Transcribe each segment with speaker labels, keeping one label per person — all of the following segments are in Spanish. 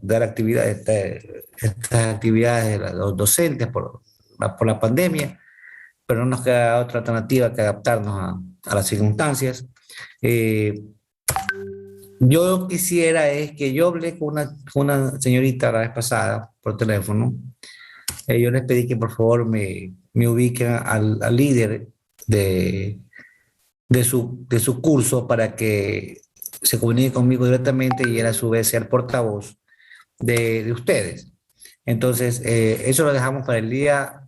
Speaker 1: dar estas actividades de los docentes por la pandemia, pero no nos queda otra alternativa que adaptarnos a las circunstancias. Eh, yo quisiera es que yo hablé con una señorita la vez pasada por teléfono. Yo les pedí que por favor me ubiquen al líder de, de su curso para que se comunique conmigo directamente y él a su vez sea el portavoz de ustedes. Entonces, eso lo dejamos para el día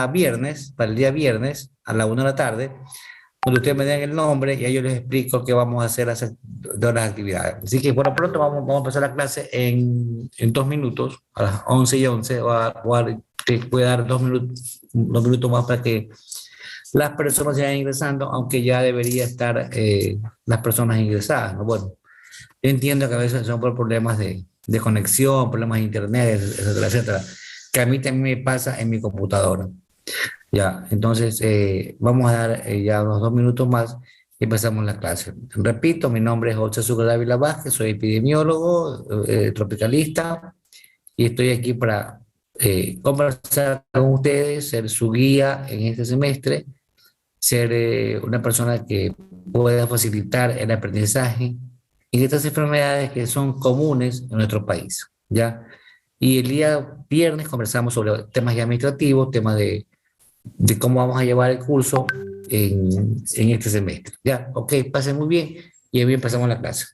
Speaker 1: viernes, para el día viernes a la 1 de la tarde, cuando ustedes me den el nombre y yo les explico qué vamos a hacer de las actividades. Así que por lo pronto vamos a empezar la clase en 2 minutos, a las 11:11, te voy a dar 2 minutos más para que las personas vayan ingresando, aunque ya debería estar las personas ingresadas, ¿no? Bueno, yo entiendo que a veces son por problemas de conexión, problemas de internet, etcétera, etcétera, que a mí también me pasa en mi computadora. Ya, entonces vamos a dar ya unos 2 minutos más y empezamos la clase. Repito, mi nombre es José Sucre Dávila Vázquez, soy epidemiólogo, tropicalista, y estoy aquí para conversar con ustedes, ser su guía en este semestre, ser una persona que pueda facilitar el aprendizaje en estas enfermedades que son comunes en nuestro país, ¿ya? Y el día viernes conversamos sobre temas ya administrativos, temas de cómo vamos a llevar el curso en este semestre. Ya, ok, pasen muy bien y hoy empezamos la clase.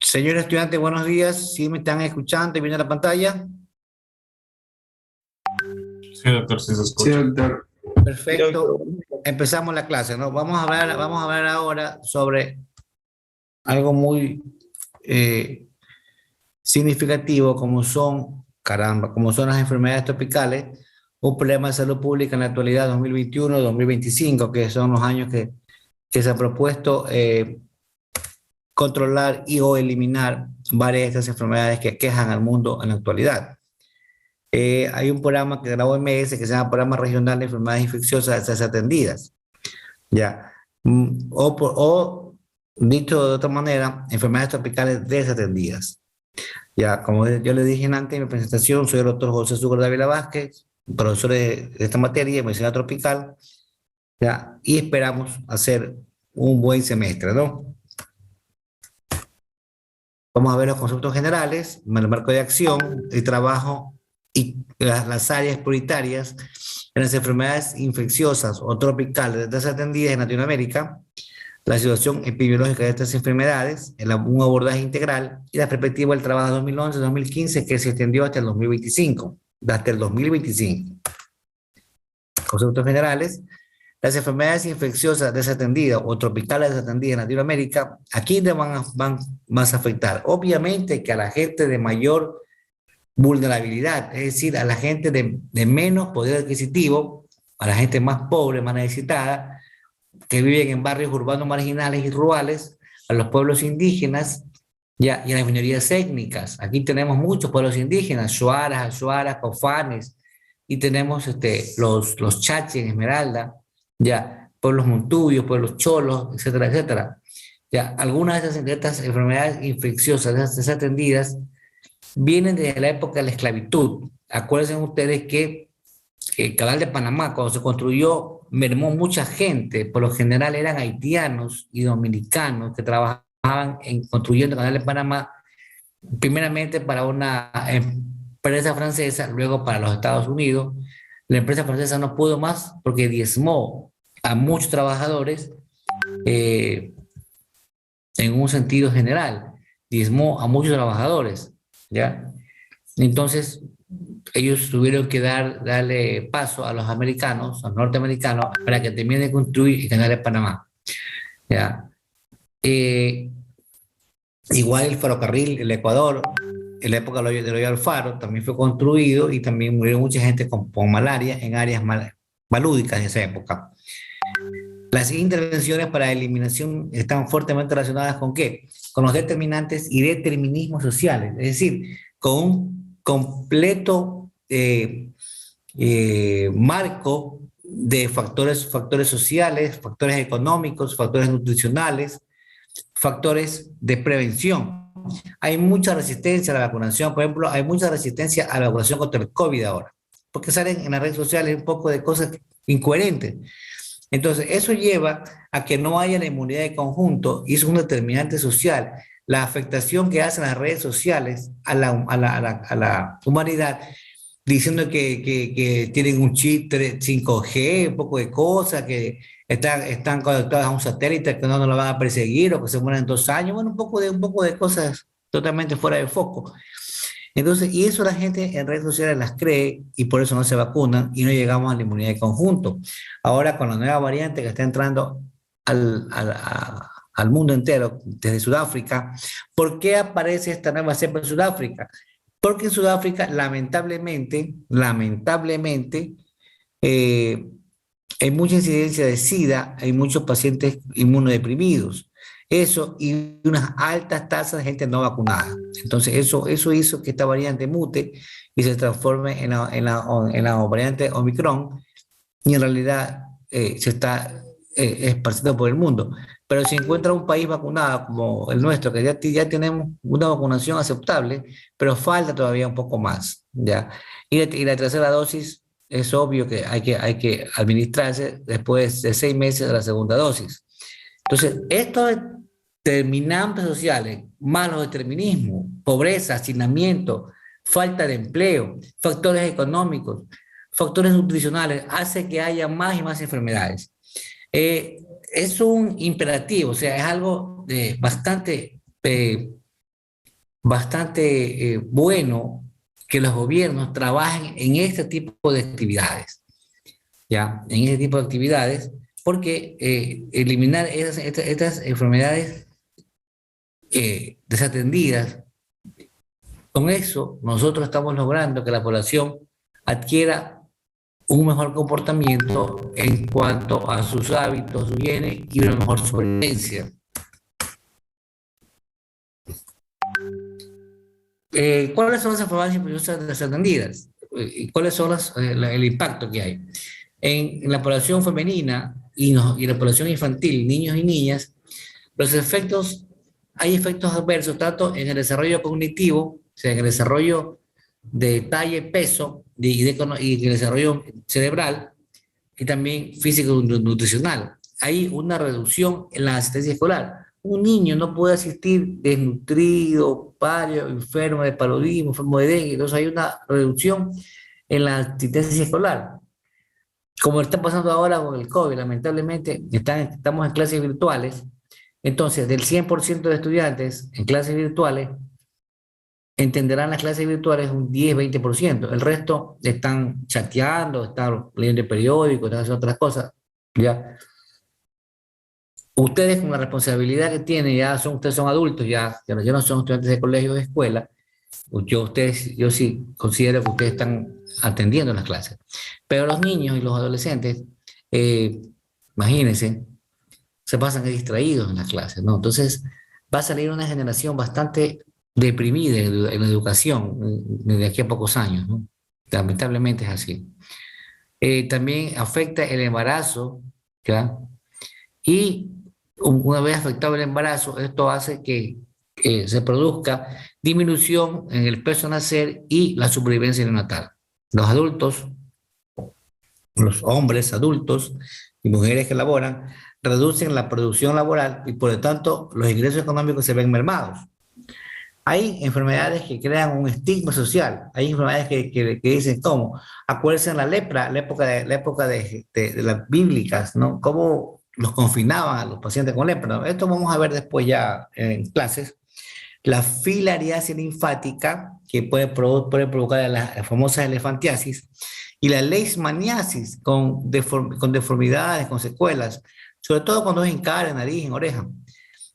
Speaker 1: Señor estudiante, buenos días. ¿Sí me están escuchando y viendo la pantalla?
Speaker 2: Sí, doctor, sí se
Speaker 3: Sí,
Speaker 2: escucha.
Speaker 3: doctor. Sí,
Speaker 1: Perfecto.
Speaker 3: doctor.
Speaker 1: Empezamos la clase, ¿no? Vamos a hablar ahora sobre algo muy significativo como son, caramba, como son las enfermedades tropicales, un problema de salud pública en la actualidad 2021-2025, que son los años que se ha propuesto controlar y o eliminar varias de estas enfermedades que aquejan al mundo en la actualidad. Hay un programa que grabó OMS que se llama Programa Regional de Enfermedades Infecciosas Desatendidas. Ya. O, dicho de otra manera, enfermedades tropicales desatendidas. Ya, como yo le dije antes en mi presentación, soy el doctor José Sucre Dávila Vázquez, profesor de esta materia de medicina tropical, ya, y esperamos hacer un buen semestre, ¿no? Vamos a ver los conceptos generales, el marco de acción, el trabajo y las áreas prioritarias en las enfermedades infecciosas o tropicales desatendidas en Latinoamérica, la situación epidemiológica de estas enfermedades, un abordaje integral y la perspectiva del trabajo 2011-2015 que se extendió hasta el 2025, hasta el 2025. Conceptos generales, las enfermedades infecciosas desatendidas o tropicales desatendidas en Latinoamérica, ¿a quiénes van más a afectar? Obviamente que a la gente de mayor vulnerabilidad, es decir, a la gente de menos poder adquisitivo, a la gente más pobre, más necesitada, que viven en barrios urbanos marginales y rurales, a los pueblos indígenas ya, y a las minorías étnicas. Aquí tenemos muchos pueblos indígenas, shuaras, ashuaras, caufanes, y tenemos los chachi en Esmeralda, ya, pueblos montubios, pueblos cholos, etcétera, etcétera. Ya, algunas de estas enfermedades infecciosas desatendidas vienen desde la época de la esclavitud. Acuérdense ustedes que el canal de Panamá, cuando se construyó, mermó mucha gente, por lo general eran haitianos y dominicanos que trabajaban construyendo el canal de Panamá, primeramente para una empresa francesa, luego para los Estados Unidos. La empresa francesa no pudo más porque diezmó a muchos trabajadores eh, en un sentido general, diezmó a muchos trabajadores, ¿ya? Entonces, ellos tuvieron que darle paso a los americanos, a los norteamericanos, para que terminen de construir el canal de Panamá. ¿Ya? Eh, Igual el ferrocarril, el Ecuador, en la época de Loyo Alfaro, también fue construido y también murió mucha gente con malaria en áreas malúdicas en esa época. Las intervenciones para eliminación están fuertemente relacionadas con ¿qué? Con los determinantes y determinismos sociales, es decir, con un completo marco de factores sociales, factores económicos, factores nutricionales, factores de prevención. Hay mucha resistencia a la vacunación, por ejemplo, hay mucha resistencia a la vacunación contra el COVID ahora, porque salen en las redes sociales un poco de cosas incoherentes. Entonces, eso lleva a que no haya la inmunidad de conjunto y es un determinante social. La afectación que hacen las redes sociales a la humanidad diciendo que tienen un chip 5G, un poco de cosas, que están conectadas a un satélite que no nos lo van a perseguir o que se mueren en 2 años, bueno, un poco de cosas totalmente fuera de foco. Entonces, y eso la gente en redes sociales las cree y por eso no se vacunan y no llegamos a la inmunidad de conjunto. Ahora con la nueva variante que está entrando al mundo entero desde Sudáfrica, ¿por qué aparece esta nueva cepa en Sudáfrica? Porque en Sudáfrica, lamentablemente, eh, hay mucha incidencia de SIDA, hay muchos pacientes inmunodeprimidos. Eso y unas altas tasas de gente no vacunada. Entonces, eso hizo que esta variante mute y se transforme en la variante Omicron y en realidad se está esparciendo por el mundo. Pero si encuentra un país vacunado como el nuestro, que ya tenemos una vacunación aceptable, pero falta todavía un poco más, ¿ya? Y la tercera dosis es obvio que hay que administrarse después de 6 meses de la segunda dosis. Entonces, estos determinantes sociales, malos determinismos, pobreza, hacinamiento, falta de empleo, factores económicos, factores nutricionales, hace que haya más y más enfermedades. Es un imperativo, o sea, es algo bastante bastante bueno que los gobiernos trabajen en este tipo de actividades, ¿ya? En este tipo de actividades, porque eliminar estas enfermedades desatendidas, con eso nosotros estamos logrando que la población adquiera un mejor comportamiento en cuanto a sus hábitos, sus bienes y una mejor sobrevivencia. ¿Cuáles son las enfermedades infecciosas desatendidas? ¿Y cuáles son el impacto que hay? En la población femenina y la población infantil, niños y niñas, los efectos, hay efectos adversos tanto en el desarrollo cognitivo, o sea, en el desarrollo de talla y peso y en el desarrollo cerebral y también físico-nutricional. Hay una reducción en la asistencia escolar. Un niño no puede asistir desnutrido, pálido, enfermo de paludismo, enfermo de dengue, entonces hay una reducción en la asistencia escolar. Como está pasando ahora con el COVID, lamentablemente estamos en clases virtuales, entonces del 100% de estudiantes en clases virtuales, entenderán las clases virtuales un 10-20%. El resto están chateando, están leyendo periódicos, están haciendo otras cosas. ¿Ya? Ustedes con la responsabilidad que tienen, ustedes son adultos, ya no son estudiantes de colegio o de escuela. Yo sí considero que ustedes están atendiendo las clases. Pero los niños y los adolescentes, eh, imagínense, se pasan distraídos en las clases, ¿no? Entonces va a salir una generación bastante deprimida en la educación de aquí a pocos años, ¿no? Lamentablemente es así. También afecta el embarazo, ¿ya? Y una vez afectado el embarazo, esto hace que se produzca disminución en el peso a nacer y la supervivencia neonatal. Los adultos, los hombres adultos y mujeres que laboran, reducen la producción laboral y por lo tanto los ingresos económicos se ven mermados. Hay enfermedades que crean un estigma social, hay enfermedades que dicen cómo, acuérdense en la lepra, la época de las bíblicas, ¿no? Cómo los confinaban a los pacientes con lepra, ¿no? Esto vamos a ver después ya en clases. La filariasis linfática, que puede provocar la famosa elefantiasis, y la leishmaniasis con deformidades, con secuelas, sobre todo cuando es en cara, en nariz, en oreja.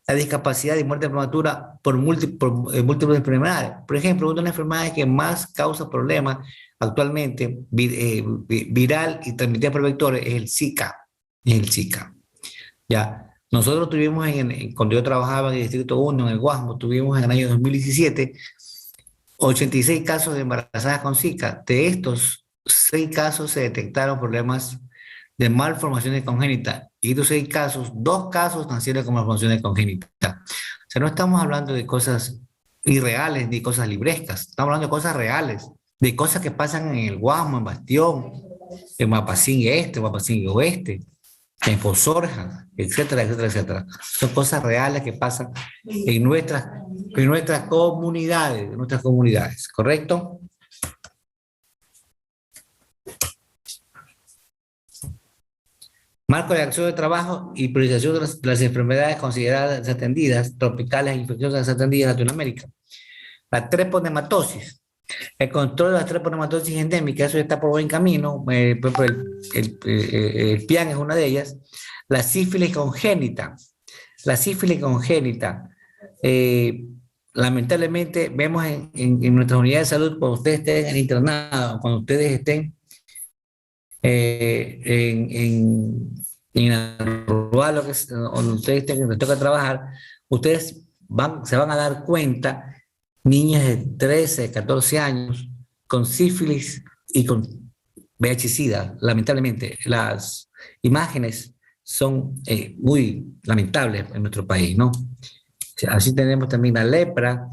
Speaker 1: La discapacidad y muerte prematura por múltiples enfermedades. Por ejemplo, una de las enfermedades que más causa problemas actualmente, viral y transmitida por vectores, es el Zika. Es el Zika. Ya. Nosotros tuvimos, cuando yo trabajaba en el Distrito 1, en el Guasmo, tuvimos en el año 2017 86 casos de embarazadas con Zika. De estos, 6 casos se detectaron problemas de malformaciones congénitas. Y estos 6 casos, 2 casos nacieron con malformaciones congénitas. O sea, no estamos hablando de cosas irreales ni cosas librescas. Estamos hablando de cosas reales, de cosas que pasan en el Guasmo, en Bastión, en Mapacín Este, Mapacín Oeste, en Posorja, etcétera, etcétera, etcétera. Son cosas reales que pasan en nuestras comunidades, ¿correcto? Marco de acción de trabajo y priorización de las enfermedades consideradas desatendidas, tropicales e infecciosas desatendidas en Latinoamérica. La treponematosis. El control de las treponematosis endémicas, eso está por buen camino. Por ejemplo, el PIAN es una de ellas. La sífilis congénita. La sífilis congénita. Lamentablemente vemos en nuestras unidades de salud, cuando ustedes estén en internado, cuando ustedes estén en el rural, donde ustedes les toca trabajar, ustedes se van a dar cuenta, niñas de 13, 14 años, con sífilis y con VIH-Sida. Lamentablemente, las imágenes son muy lamentables en nuestro país, ¿no? Así tenemos también la lepra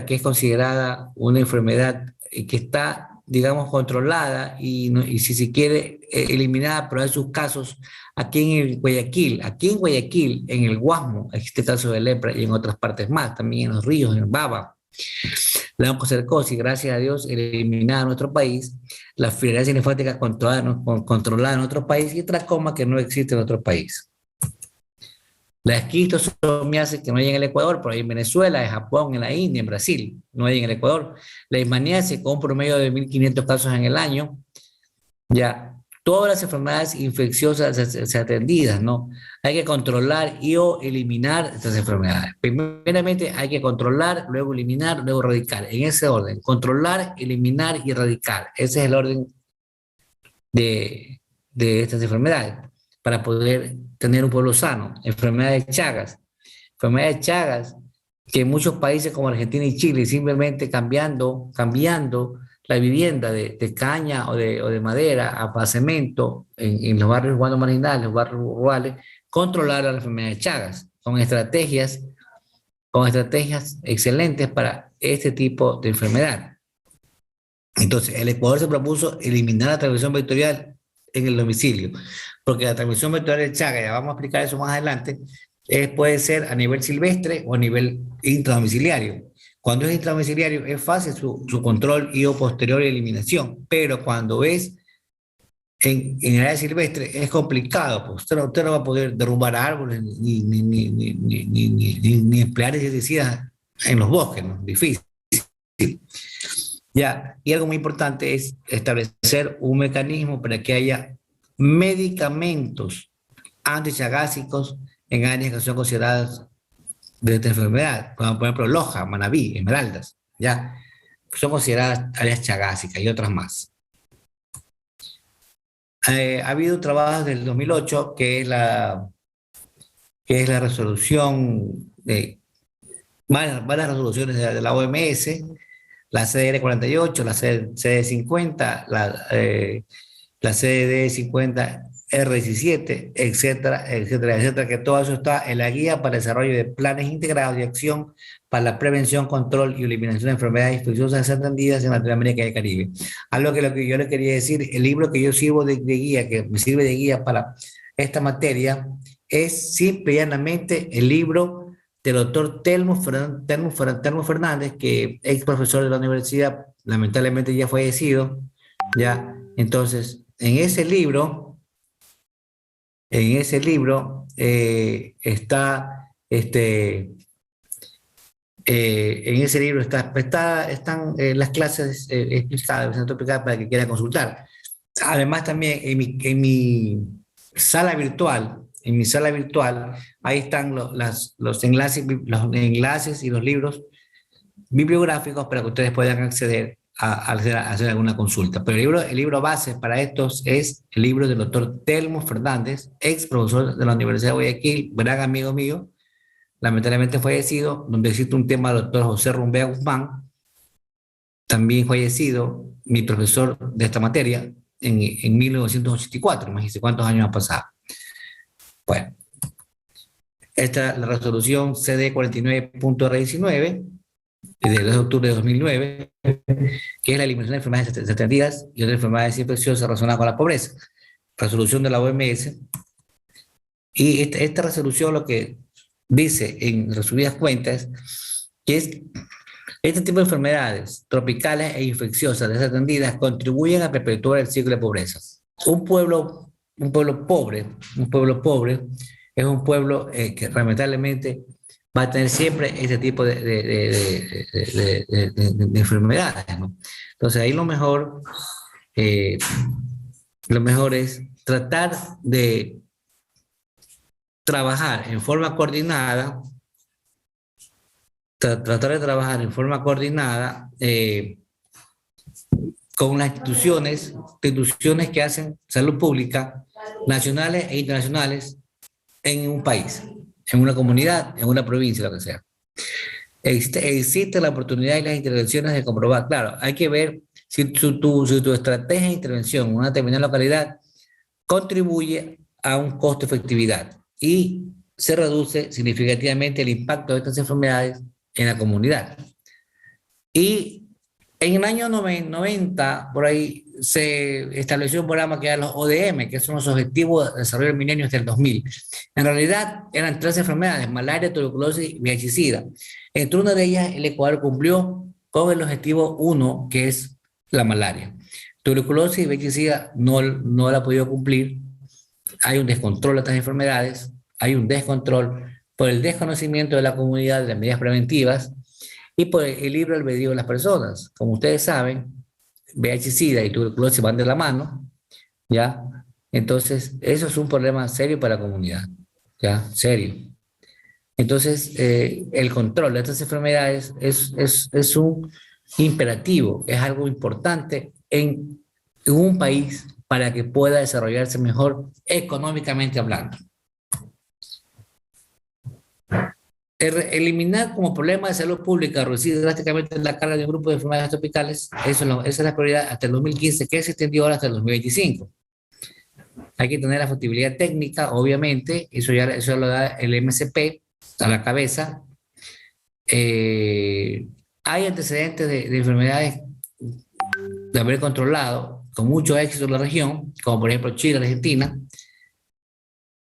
Speaker 1: que es considerada una enfermedad que está, digamos, controlada y si se quiere, eliminada, pero hay sus casos aquí en Guayaquil, en el Guasmo, existe caso de lepra y en otras partes más, también en los ríos, en Baba. La oncocercosis, gracias a Dios, eliminada en nuestro país, la filariasis linfática controlada en nuestro país y tracoma que no existe en otro país. La esquistosomiasis que no hay en el Ecuador, pero hay en Venezuela, en Japón, en la India, en Brasil, no hay en el Ecuador. La leishmaniasis con un promedio de 1.500 casos en el año. Ya, todas las enfermedades infecciosas atendidas, ¿no? Hay que controlar y o eliminar estas enfermedades. Primeramente hay que controlar, luego eliminar, luego erradicar. En ese orden, controlar, eliminar y erradicar. Ese es el orden de, de estas enfermedades para poder tener un pueblo sano. Enfermedades de Chagas, que en muchos países como Argentina y Chile, simplemente cambiando la vivienda de caña o de madera a cemento en los barrios urbanos marginales, los barrios rurales, controlar la enfermedad de Chagas con estrategias excelentes para este tipo de enfermedad. Entonces, el Ecuador se propuso eliminar la transmisión vectorial en el domicilio, porque la transmisión vectorial de Chagas, ya vamos a explicar eso más adelante, puede ser a nivel silvestre o a nivel intradomiciliario. Cuando es intradomiciliario es fácil su control y o posterior eliminación, pero cuando es en el área silvestre es complicado, pues usted no va a poder derrumbar árboles ni emplear insecticidas en los bosques, ¿no? Difícil. Ya, y algo muy importante es establecer un mecanismo para que haya medicamentos antichagásicos en áreas que son consideradas de esta enfermedad, como por ejemplo Loja, Manabí, Esmeraldas, ya, son consideradas áreas chagásicas y otras más. Ha habido un trabajo del 2008 que es la resolución de varias resoluciones de la OMS, la CDR 48, la CD50, la CDD50R17, etcétera, etcétera, etcétera, que todo eso está en la guía para el desarrollo de planes integrados de acción para la prevención, control y eliminación de enfermedades infecciosas atendidas en Latinoamérica y el Caribe. Lo que yo le quería decir, el libro que yo sirvo de guía, que me sirve de guía para esta materia, es simple y llanamente el libro del doctor Telmo Fernández, que es profesor de la universidad, lamentablemente ya fallecido, ya. Entonces, en ese libro están las clases explicadas para que quiera consultar. Además, también en mi sala virtual, ahí están los enlaces y los libros bibliográficos para que ustedes puedan acceder a hacer alguna consulta. Pero el libro base para estos es el libro del doctor Telmo Fernández, ex profesor de la Universidad de Guayaquil, gran amigo mío, lamentablemente fallecido, donde existe un tema del doctor José Rumbea Guzmán, también fallecido, mi profesor de esta materia, en 1984, imagínense cuántos años han pasado. Bueno, esta es la resolución CD 49.R19 del 2 de octubre de 2009, que es la eliminación de enfermedades atendidas y otras enfermedades infecciosas relacionadas con la pobreza. Resolución de la OMS. Y esta resolución lo que dice en resumidas cuentas que es este tipo de enfermedades tropicales e infecciosas desatendidas contribuyen a perpetuar el ciclo de pobreza. Un pueblo pobre es un pueblo que lamentablemente va a tener siempre este tipo de enfermedades, ¿no? Entonces ahí lo mejor es tratar de trabajar en forma coordinada, con las instituciones que hacen salud pública, nacionales e internacionales, en un país, en una comunidad, en una provincia, lo que sea. Existe la oportunidad y las intervenciones de comprobar. Claro, hay que ver si tu estrategia de intervención en una determinada localidad contribuye a un costo-efectividad y se reduce significativamente el impacto de estas enfermedades en la comunidad. Y en el año 90, por ahí, se estableció un programa que era los ODM, que son los Objetivos de Desarrollo del Milenio hasta el 2000. En realidad eran 3 enfermedades: malaria, tuberculosis y VIH-Sida. Entre una de ellas, el Ecuador cumplió con el objetivo 1, que es la malaria. Tuberculosis y VIH-Sida no la ha podido cumplir. Hay un descontrol de estas enfermedades hay un descontrol por el desconocimiento de la comunidad de las medidas preventivas y por el libre albedrío de las personas. Como ustedes saben, VIH, SIDA y tuberculosis van de la mano, ¿ya? Entonces, eso es un problema serio para la comunidad, ¿ya? Serio. Entonces, el control de estas enfermedades es un imperativo, es algo importante en un país para que pueda desarrollarse mejor económicamente hablando. Eliminar como problema de salud pública, reducir drásticamente la carga de un grupo de enfermedades tropicales, esa es la prioridad hasta el 2015, que se extendió ahora hasta el 2025. Hay que tener la factibilidad técnica, obviamente, eso lo da el MCP a la cabeza. Hay antecedentes de enfermedades de haber controlado con mucho éxito en la región, como por ejemplo Chile, Argentina,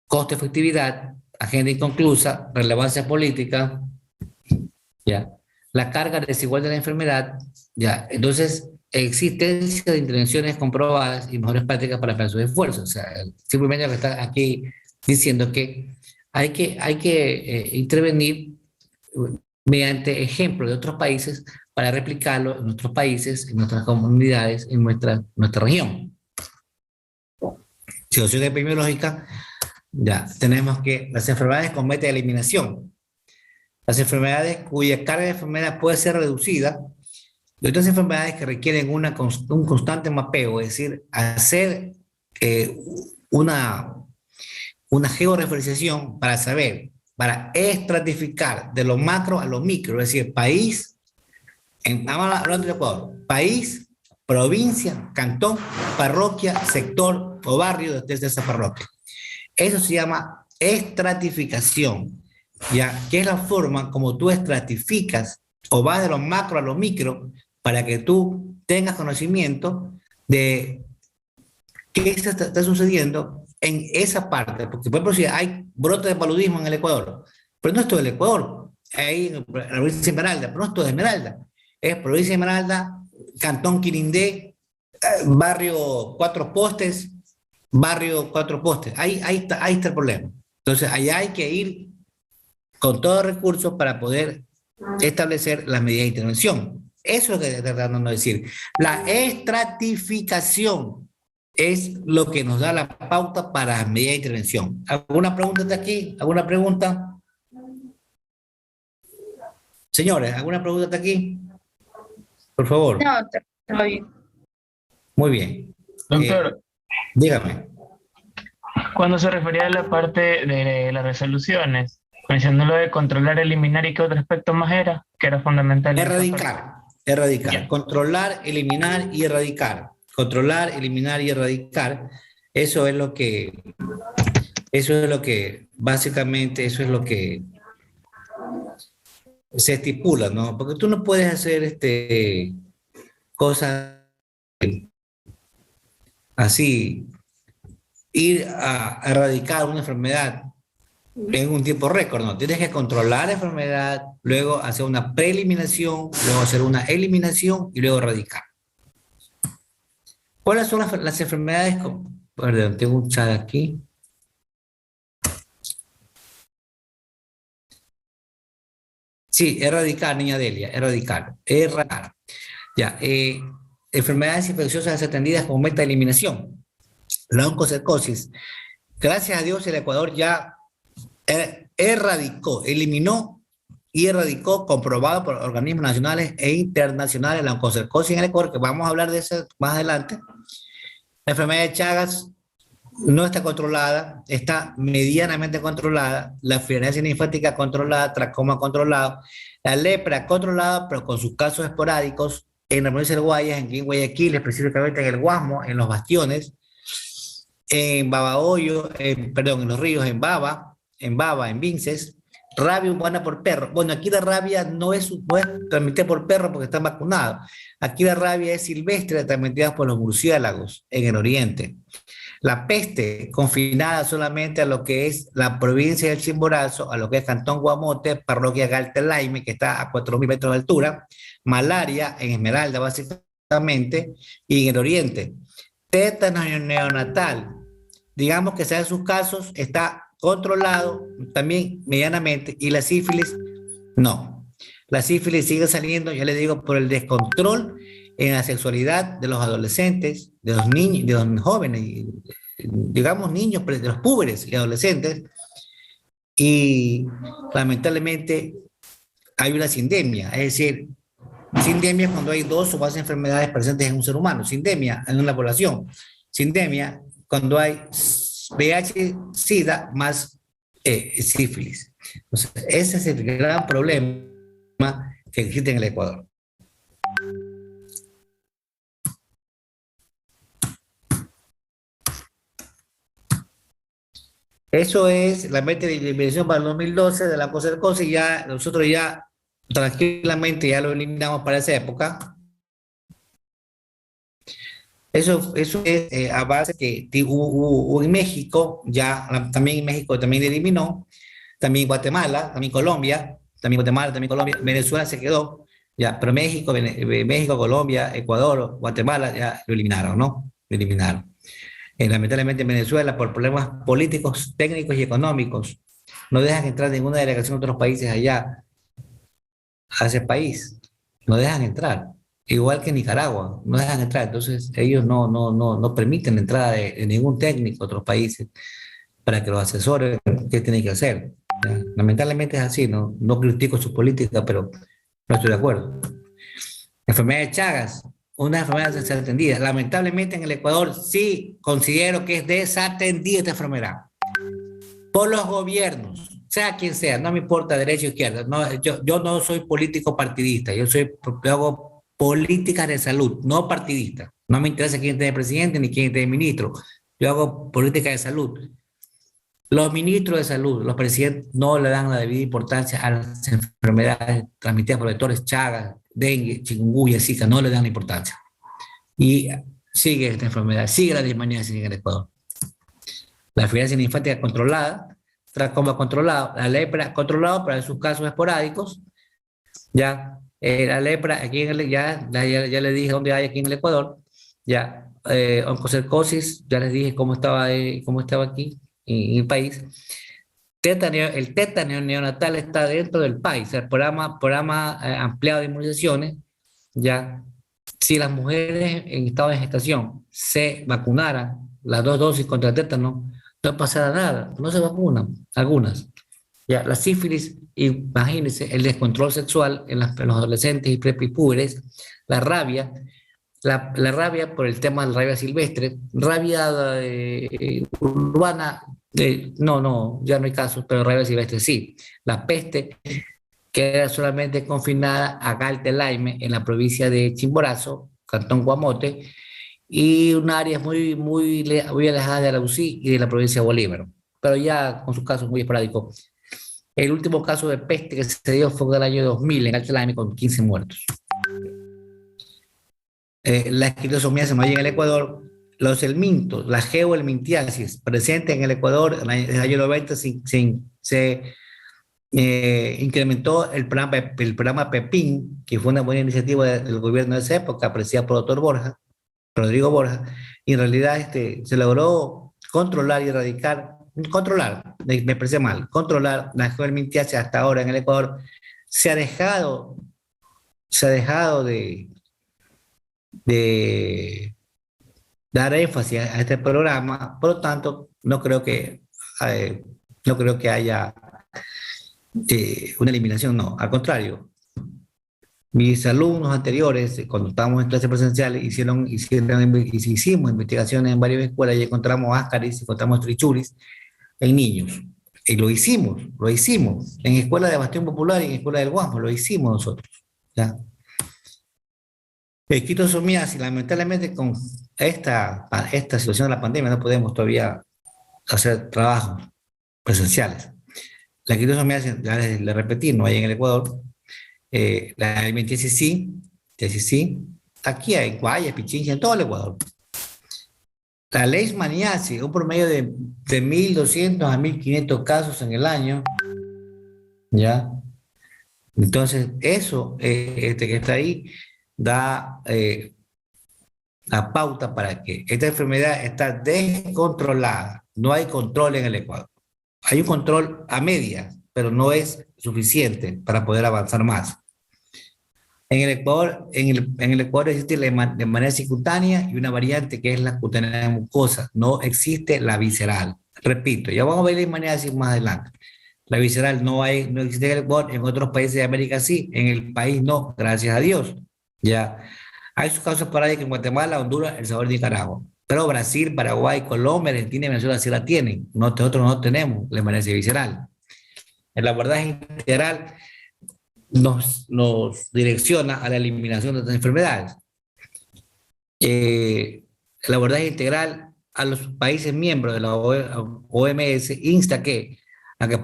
Speaker 1: costo-efectividad, agenda inconclusa, relevancia política, ¿ya? La carga desigual de la enfermedad, ¿ya? Entonces, existencia de intervenciones comprobadas y mejores prácticas para planes de esfuerzo. O sea, simplemente lo que está aquí diciendo que hay que intervenir mediante ejemplos de otros países para replicarlo en nuestros países, en nuestras comunidades, en nuestra región. Situación epidemiológica, ya tenemos que las enfermedades con meta de eliminación, las enfermedades cuya carga de enfermedad puede ser reducida, y otras enfermedades que requieren un constante mapeo, es decir, hacer una georreferenciación para saber, para estratificar de lo macro a lo micro, es decir, país, hablando de Ecuador, país, provincia, cantón, parroquia, sector o barrio desde esa parroquia. Eso se llama estratificación, ¿ya? Que es la forma como tú estratificas o vas de lo macro a lo micro para que tú tengas conocimiento de qué está sucediendo en esa parte. Porque, por ejemplo, si hay brote de paludismo en el Ecuador, pero no es todo el Ecuador, hay en la provincia de Esmeralda, pero no es todo Esmeralda. Es provincia de Esmeralda, Cantón Quirindé, barrio Cuatro Postes, ahí está el problema. Entonces, allá hay que ir con todos los recursos para poder establecer las medidas de intervención. Eso es lo que estoy tratando de decir. La estratificación es lo que nos da la pauta para las medidas de intervención. ¿Alguna pregunta de aquí? ¿Alguna pregunta? Señores, ¿alguna pregunta de aquí? Por favor.
Speaker 2: No, todo bien.
Speaker 1: Muy bien.
Speaker 3: Doctor,
Speaker 1: Dígame.
Speaker 3: cuando se refería a la parte de las resoluciones, mencionó lo de controlar, eliminar y qué otro aspecto más era, que era fundamental.
Speaker 1: Erradicar.
Speaker 3: Ya.
Speaker 1: Controlar, eliminar y erradicar. Controlar, eliminar y erradicar. Eso es lo que, básicamente, eso es lo que se estipula, ¿no? Porque tú no puedes hacer cosas así, ir a erradicar una enfermedad en un tiempo récord, no. Tienes que controlar la enfermedad, luego hacer una preeliminación, luego hacer una eliminación y luego erradicar. ¿Cuáles son las enfermedades? Perdón, tengo un chat aquí. Sí, erradicar, niña Delia, erradicar. Ya, enfermedades infecciosas atendidas con meta de eliminación. La oncocercosis. Gracias a Dios el Ecuador ya eliminó y erradicó, comprobado por organismos nacionales e internacionales, la oncocercosis en el Ecuador, que vamos a hablar de eso más adelante. La enfermedad de Chagas no está controlada, está medianamente controlada, la fibromialgia linfática controlada, tracoma controlado, la lepra controlada, pero con sus casos esporádicos en la provincia del Guayas, en Guayaquil, específicamente en el Guasmo, en los bastiones, en Babahoyo, en los ríos, en Baba, en Vinces. Rabia humana por perro. Bueno, aquí la rabia no es transmitida por perro porque están vacunados. Aquí la rabia es silvestre, transmitida por los murciélagos en el oriente. La peste, confinada solamente a lo que es la provincia del Chimborazo, a lo que es Cantón Guamote, parroquia Galtelaime, que está a 4.000 metros de altura. Malaria en Esmeralda, básicamente, y en el oriente. Tétanos neonatal, digamos que sea en sus casos, está controlado también medianamente, y la sífilis no. La sífilis sigue saliendo, ya le digo, por el descontrol en la sexualidad de los adolescentes, de los niños, de los jóvenes, digamos niños, de los púberes y adolescentes, y lamentablemente hay una sindemia, es decir, sindemia es cuando hay dos o más enfermedades presentes en un ser humano, sindemia en una población, sindemia cuando hay VIH, SIDA más sífilis. Entonces, ese es el gran problema que existe en el Ecuador. Eso es la meta de eliminación para el 2012 de la cosa y ya nosotros ya tranquilamente ya lo eliminamos para esa época. Eso es a base que hubo en México, ya también en México también eliminó, también Guatemala, también Colombia, también Guatemala, también Colombia, Venezuela se quedó, ya, pero México, México, Colombia, Ecuador, Guatemala ya lo eliminaron, ¿no? Lo eliminaron. Lamentablemente en Venezuela, por problemas políticos, técnicos y económicos, no dejan entrar ninguna delegación de otros países allá a ese país, no dejan entrar. Igual que Nicaragua, no dejan entrar. Entonces, ellos no permiten la entrada de ningún técnico a otros países para que los asesoren qué tienen que hacer. ¿Ya? Lamentablemente es así, no critico su política, pero no estoy de acuerdo. La enfermedad de Chagas, una enfermedad desatendida. Lamentablemente en el Ecuador sí considero que es desatendida esta enfermedad por los gobiernos, sea quien sea, no me importa derecha o izquierda. No, yo no soy político partidista, yo hago políticas de salud, no partidista. No me interesa quién esté de presidente ni quién esté de ministro. Yo hago política de salud. Los ministros de salud, los presidentes no le dan la debida importancia a las enfermedades transmitidas por vectores, Chagas, dengue, chikungunya, Zika, no le dan la importancia. Y sigue esta enfermedad, sigue la dismanía en el Ecuador. La fibrosis linfática controlada, tracoma controlado, la lepra controlado para sus casos esporádicos, ya, la lepra, aquí ya le dije dónde hay aquí en el Ecuador, ya, oncocercosis, ya les dije cómo estaba aquí en el país. El tétano neonatal está dentro del país, el programa ampliado de inmunizaciones, ya, si las mujeres en estado de gestación se vacunaran las 2 dosis contra el tétano, no pasará nada, no se vacunan, algunas. Ya, la sífilis, imagínense, el descontrol sexual en los adolescentes y prepubres, la rabia, la rabia por el tema de la rabia silvestre, rabia urbana, ya no hay casos, pero rabia silvestre sí. La peste, que era solamente confinada a Galtelaime, en la provincia de Chimborazo, Cantón Guamote, y un área muy alejada de la UCI y de la provincia de Bolívar, pero ya con sus casos muy esporádicos. El último caso de peste que se dio fue del año 2000 en Galtelaime con 15 muertos. La esquistosomiasis no hay en el Ecuador. Los helmintos, la geohelmintiasis, presente en el Ecuador en el año 90 se incrementó el programa PEPIN, que fue una buena iniciativa del gobierno de esa época, presidida por el doctor Rodrigo Borja, y en realidad se logró controlar y erradicar, me expresé mal, controlar la geohelmintiasis hasta ahora en el Ecuador. Se ha dejado de dar énfasis a este programa, por lo tanto, no creo que haya una eliminación, no, al contrario. Mis alumnos anteriores, cuando estábamos en clases presenciales, hicimos investigaciones en varias escuelas y encontramos ascaris, encontramos trichuris en niños. Y lo hicimos, en escuela de Bastión Popular y en escuela del Guasmo, lo hicimos nosotros. ¿Ya? Esquistosomiasis, lamentablemente con esta situación de la pandemia no podemos todavía hacer trabajos presenciales. La esquistosomiasis, ya les repetí, no hay en el Ecuador. La alimenticia sí, aquí hay Guayas, Pichincha, en todo el Ecuador. La leishmaniasis, un promedio de 1.200 a 1.500 casos en el año, ¿ya? Entonces, eso que está ahí da la pauta para que esta enfermedad está descontrolada, no hay control en el Ecuador. Hay un control a medias, pero no es suficiente para poder avanzar más. En el Ecuador, en el Ecuador existe de manera simultánea y una variante que es la cutánea mucosa. No existe la visceral. Repito, ya vamos a ver de manera así más adelante. La visceral no existe en el Ecuador, en otros países de América sí, en el país no, gracias a Dios. Ya. Hay sus casos esporádicos en Guatemala, Honduras, El Salvador y Nicaragua. Pero Brasil, Paraguay, Colombia, Argentina y Venezuela sí la tienen. Nosotros no tenemos la emergencia visceral. El abordaje integral nos direcciona a la eliminación de estas enfermedades. El abordaje integral a los países miembros de la OMS insta a que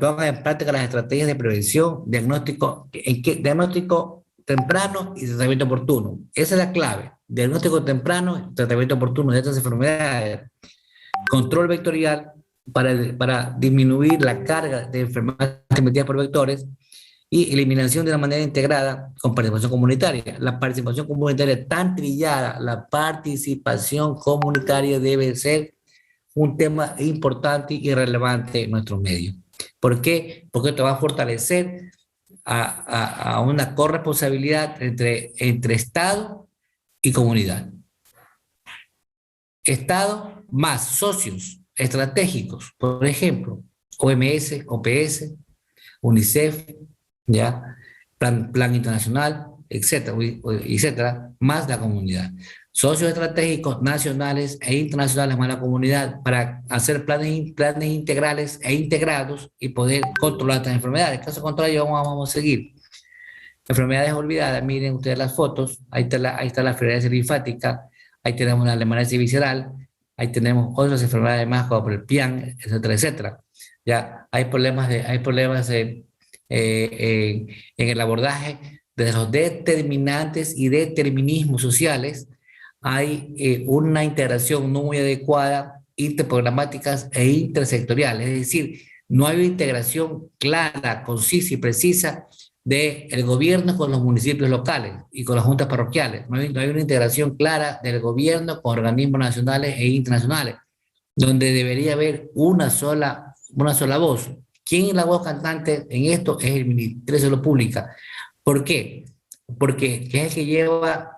Speaker 1: pongan en práctica las estrategias de prevención, diagnóstico temprano y tratamiento oportuno. Esa es la clave. Diagnóstico temprano y tratamiento oportuno de estas enfermedades. Control vectorial para disminuir la carga de enfermedades transmitidas por vectores y eliminación de una manera integrada con participación comunitaria. La participación comunitaria tan trillada, la participación comunitaria debe ser un tema importante y relevante en nuestros medios. ¿Por qué? Porque esto va a fortalecer a una corresponsabilidad entre Estado y comunidad. Estado más socios estratégicos, por ejemplo, OMS, OPS, UNICEF, ¿ya? Plan internacional, etcétera, etcétera, más la comunidad. Socios estratégicos nacionales e internacionales más la comunidad para hacer planes integrales e integrados y poder controlar estas enfermedades. Caso contrario, vamos a seguir. Enfermedades olvidadas, miren ustedes las fotos, ahí está la fibrosis linfática, ahí tenemos la hemoragia visceral, ahí tenemos otras enfermedades más como el PIAN, etcétera, etcétera. Ya hay problemas en el abordaje de los determinantes y determinismos sociales. Hay una integración no muy adecuada, interprogramáticas e intersectorial, es decir, no hay una integración clara, concisa y precisa del gobierno con los municipios locales y con las juntas parroquiales. No hay una integración clara del gobierno con organismos nacionales e internacionales, donde debería haber una sola voz. ¿Quién es la voz cantante en esto? Es el Ministerio de Salud Pública. ¿Por qué? Porque es el que lleva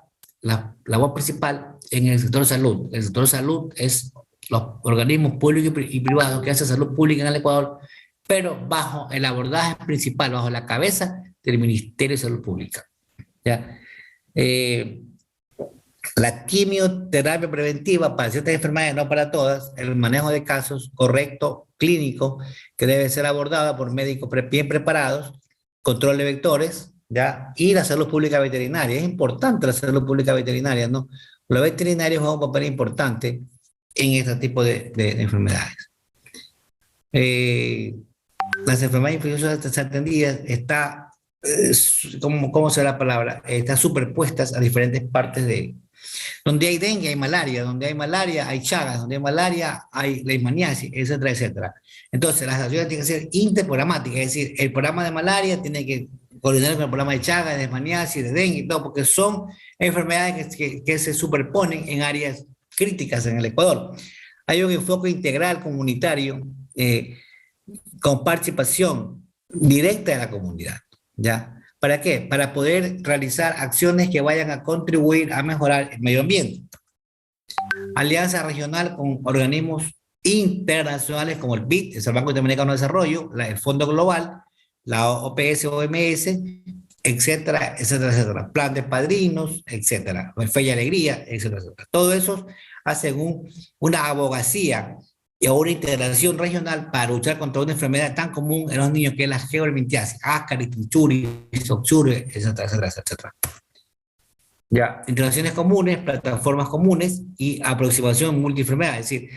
Speaker 1: la voz principal en el sector salud. El sector salud es los organismos públicos y privados que hacen salud pública en el Ecuador, pero bajo el abordaje principal, bajo la cabeza del Ministerio de Salud Pública. ¿Ya? La quimioterapia preventiva para ciertas enfermedades, no para todas, el manejo de casos correcto, clínico, que debe ser abordado por médicos bien preparados, control de vectores, ¿ya? Y la salud pública veterinaria. Es importante la salud pública veterinaria, ¿no? Los veterinarios juegan un papel importante en este tipo de enfermedades. Las enfermedades infecciosas desatendidas está, ¿cómo será la palabra? Están superpuestas a diferentes partes donde hay dengue, hay malaria, donde hay malaria, hay chagas, donde hay malaria, hay leishmaniasis, etcétera, etcétera. Entonces, las acciones tienen que ser interprogramáticas, es decir, el programa de malaria tiene que coordinar con el programa de chagas, de leishmaniasis, de dengue y todo, porque son enfermedades que se superponen en áreas críticas en el Ecuador. Hay un enfoque integral comunitario con participación directa de la comunidad, ¿ya? ¿Para qué? Para poder realizar acciones que vayan a contribuir a mejorar el medio ambiente. Alianza regional con organismos internacionales como el BID, el Banco Interamericano de Desarrollo, el Fondo Global, la OPS, OMS, etcétera, etcétera, etcétera. Plan de padrinos, etcétera. Fe y alegría, etcétera, etcétera. Todo eso hace una abogacía y una integración regional para luchar contra una enfermedad tan común en los niños que es la geohelminthiasis, Ascaris, Tinchuri, Soxuri, etcétera, etcétera, etcétera. Ya, integraciones comunes, plataformas comunes y aproximación multienfermedad. Es decir,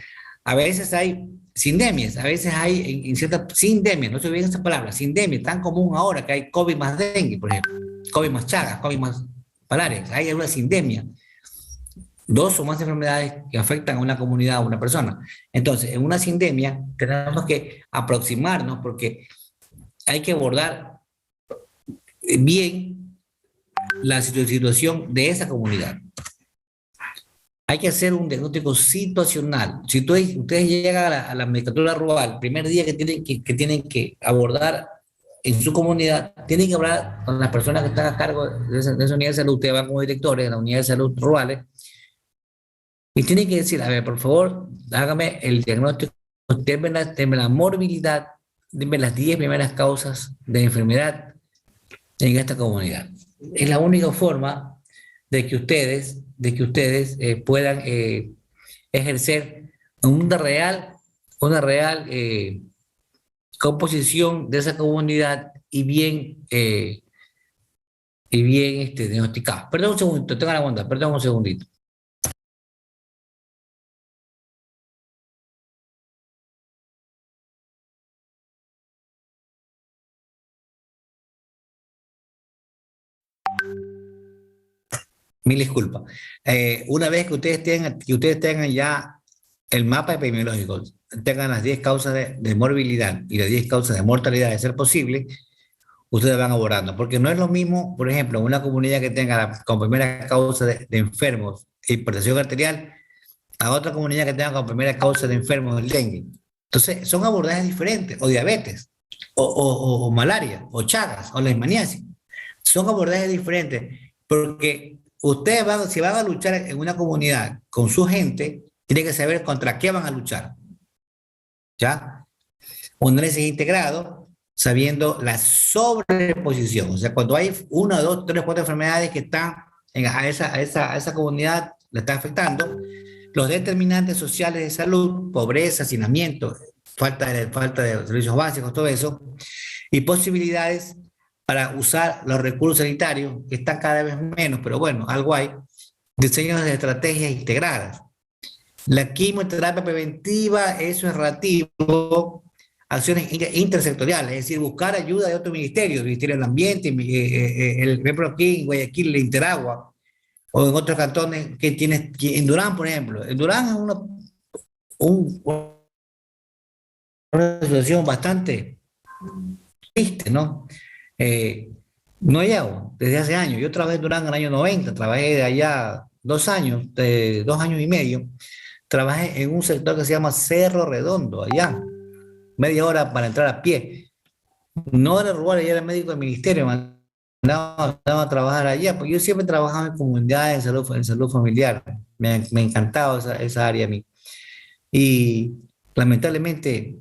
Speaker 1: a veces hay sindemias, a veces hay en ciertas sindemias, no se olviden esa palabra, sindemia, tan común ahora que hay COVID más dengue, por ejemplo, COVID más chagas, COVID más malaria, hay una sindemia. Dos o más enfermedades que afectan a una comunidad, a una persona. Entonces, en una sindemia tenemos que aproximarnos porque hay que abordar bien la situación de esa comunidad. hay que hacer un diagnóstico situacional. Si ustedes llegan a la magistratura rural, el primer día que tienen que abordar en su comunidad, tienen que hablar con las personas que están a cargo de esa unidad de salud. Ustedes van como directores de la unidad de salud rurales y tienen que decir, a ver, por favor, hágame el diagnóstico, denme la morbilidad, denme las 10 primeras causas de enfermedad en esta comunidad. Es la única forma de que ustedes puedan ejercer una real composición de esa comunidad y bien diagnosticada. Perdón un segundito, tenga la bondad, perdón un segundito. Mil disculpas. Una vez que ustedes tengan ya el mapa epidemiológico, tengan las 10 causas de morbilidad y las 10 causas de mortalidad, de ser posible, ustedes van abordando. Porque no es lo mismo, por ejemplo, una comunidad que tenga como primera causa de enfermos hipertensión arterial a otra comunidad que tenga como primera causa de enfermos el dengue. Entonces, son abordajes diferentes, o diabetes, o malaria, o chagas, o leishmaniasis. Son abordajes diferentes, porque si van a luchar en una comunidad con su gente, tienen que saber contra qué van a luchar, ¿ya? Un análisis integrado, sabiendo la sobreposición. O sea, cuando hay una, dos, tres, cuatro enfermedades que están a esa comunidad, le están afectando, los determinantes sociales de salud, pobreza, hacinamiento, falta de servicios básicos, todo eso, y posibilidades para usar los recursos sanitarios, que están cada vez menos, pero bueno, algo hay, diseños de estrategias integradas. La quimioterapia preventiva, eso es relativo a acciones intersectoriales, es decir, buscar ayuda de otros ministerios, el Ministerio del Ambiente, por ejemplo, aquí en Guayaquil, el Interagua, o en otros cantones en Durán, por ejemplo. En Durán es una situación bastante triste, ¿no? Eh, no hay agua desde hace años. Yo trabajé en Durán en el año 90, trabajé de allá 2 años, 2 años y medio. Trabajé en un sector que se llama Cerro Redondo, allá, media hora para entrar a pie. No era rural, yo era médico del ministerio, andaba a trabajar allá, porque yo siempre trabajaba en comunidades en salud familiar. Me encantaba esa área a mí. Y lamentablemente,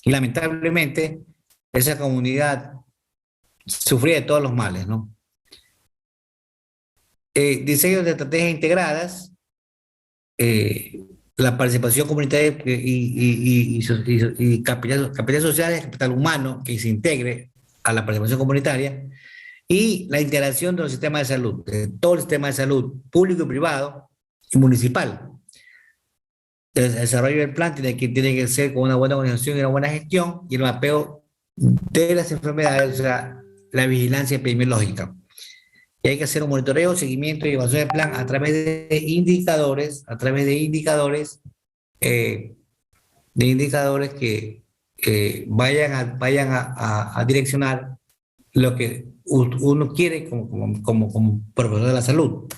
Speaker 1: lamentablemente, esa comunidad sufría de todos los males, ¿no? Diseños de estrategias integradas, eh, la participación comunitaria y capital social es capital humano que se integre a la participación comunitaria y la integración de los sistemas de salud, de todo el sistema de salud público y privado y municipal. El desarrollo del plan tiene que ser con una buena organización y una buena gestión y el mapeo de las enfermedades, o sea, la vigilancia epidemiológica. Y hay que hacer un monitoreo, seguimiento y evaluación del plan eh, de indicadores que vayan a direccionar lo que uno quiere como profesional de la salud.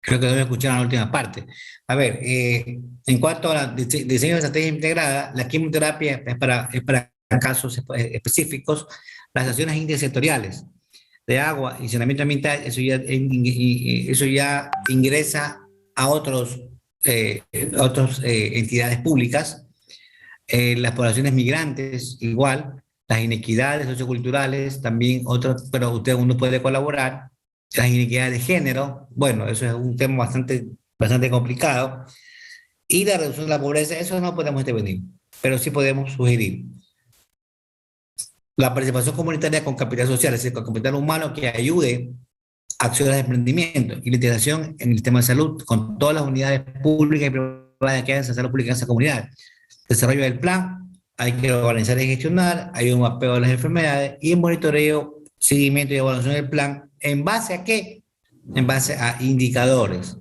Speaker 1: Creo que deben escuchar la última parte. A ver, en cuanto a diseño de estrategia integrada, la quimioterapia es para casos específicos, las acciones intersectoriales de agua y saneamiento ambiental, eso ya ingresa a otras entidades públicas, las poblaciones migrantes igual, las inequidades socioculturales también otros, pero uno puede colaborar, las inequidades de género, bueno, eso es un tema bastante complicado, y la reducción de la pobreza, eso no podemos intervenir, pero sí podemos sugerir. La participación comunitaria con capital social, es decir, con capital humano que ayude a acciones de emprendimiento y la integración en el sistema de salud con todas las unidades públicas y privadas que hay en salud pública en esa comunidad. Desarrollo del plan, hay que organizar y gestionar, hay un mapeo de las enfermedades y un monitoreo, seguimiento y evaluación del plan. ¿En base a qué? En base a indicadores.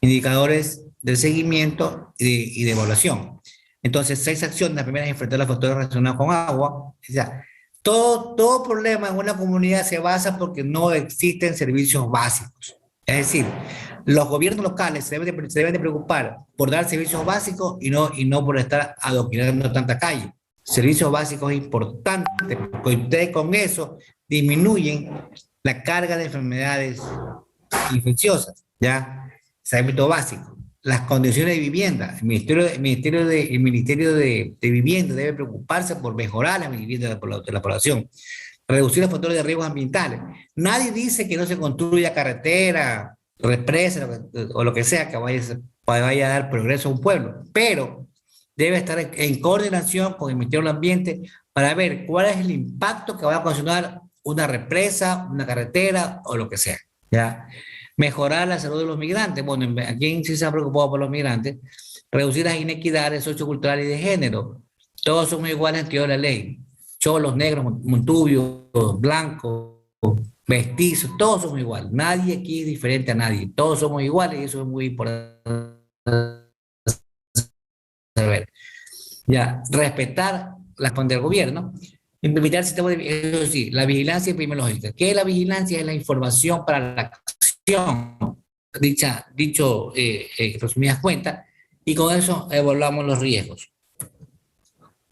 Speaker 1: Indicadores de seguimiento y de evaluación. Entonces, 6 acciones. La primera es enfrentar los factores relacionados con agua. O sea, todo problema en una comunidad se basa porque no existen servicios básicos. Es decir, los gobiernos locales se deben de preocupar por dar servicios básicos y no por estar adoctrinando tanta calle. Servicios básicos importantes, porque ustedes con eso disminuyen la carga de enfermedades infecciosas, ¿ya? Saneamiento básico. Las condiciones de vivienda. El Ministerio de Vivienda debe preocuparse por mejorar la vivienda de la población. Reducir los factores de riesgos ambientales. Nadie dice que no se construya carretera, represa o lo que sea que vaya a dar progreso a un pueblo, pero debe estar en coordinación con el Ministerio del Ambiente para ver cuál es el impacto que va a ocasionar una represa, una carretera o lo que sea, ¿ya? Mejorar la salud de los migrantes. Bueno, aquí sí se ha preocupado por los migrantes. Reducir las inequidades socioculturales y de género. Todos somos iguales ante la ley. Cholos, negros, montubios, blancos, mestizos, todos somos iguales. Nadie aquí es diferente a nadie. Todos somos iguales y eso es muy importante saber. Ya, respetar las condiciones del gobierno. Implementar el sistema de, eso sí, la vigilancia epidemiológica. ¿Qué es la vigilancia? Es la información para la acción, resumidas cuentas, y con eso evaluamos los riesgos.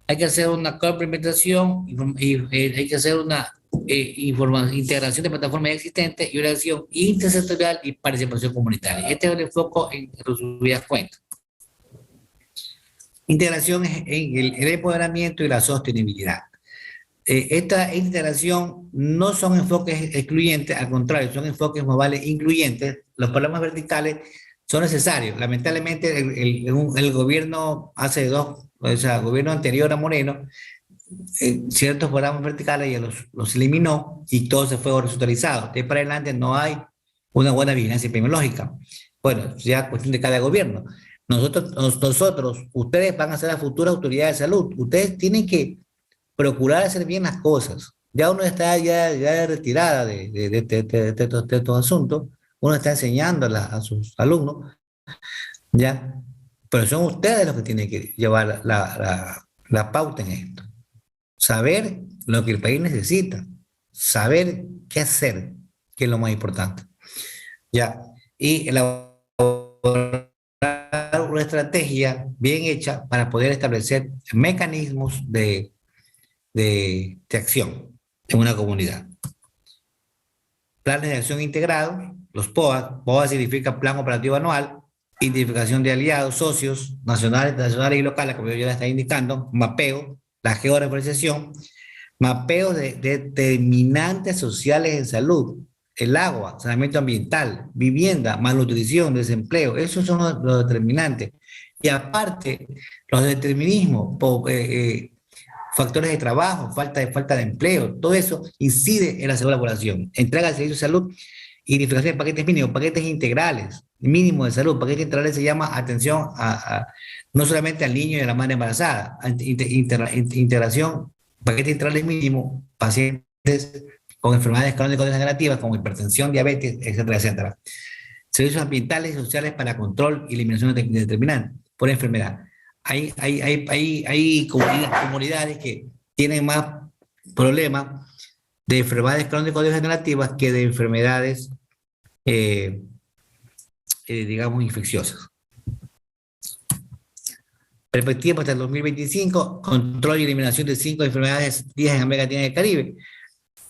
Speaker 1: Hay que hacer una complementación y hay que hacer una integración de plataformas existentes y una acción intersectorial y participación comunitaria. Este es el enfoque en resumidas cuentas. Integración en el empoderamiento y la sostenibilidad. Esta integración no son enfoques excluyentes, al contrario, son enfoques globales incluyentes. Los problemas verticales son necesarios. Lamentablemente, el gobierno hace o sea, el gobierno anterior a Moreno, ciertos programas verticales ya los eliminó y todo se fue horizontalizado. De para adelante no hay una buena vigilancia epidemiológica. Bueno, ya cuestión de cada gobierno. Nosotros, ustedes van a ser las futuras autoridades de salud. Ustedes tienen que procurar hacer bien las cosas. Ya uno está ya retirada de estos asuntos, uno está enseñando a sus alumnos, ya, pero son ustedes los que tienen que llevar la pauta en esto. Saber lo que el país necesita, saber qué hacer, que es lo más importante. Ya, y elaborar una estrategia bien hecha para poder establecer mecanismos de acción en una comunidad. Planes de acción integrados, los POA. POA significa Plan Operativo Anual, identificación de aliados, socios, nacionales, internacionales y locales, como yo ya está indicando, mapeo, la georreferenciación, mapeo de determinantes sociales en salud, el agua, saneamiento ambiental, vivienda, malnutrición, desempleo, esos son los determinantes. Y aparte, los determinismos, factores de trabajo, falta de empleo, todo eso incide en la salud de la población. Entrega de servicios de salud, identificación de paquetes mínimos, paquetes integrales, mínimos de salud. Paquetes integrales se llama atención no solamente al niño y a la madre embarazada, integración, paquetes integrales mínimos, pacientes con enfermedades crónicas degenerativas como hipertensión, diabetes, etcétera, etcétera. Servicios ambientales y sociales para control y eliminación de determinantes por enfermedad. Hay comunidades que tienen más problemas de enfermedades crónico-degenerativas que de enfermedades, digamos, infecciosas. Perspectiva hasta el 2025, control y eliminación de 5 enfermedades 10 en América Latina y el Caribe.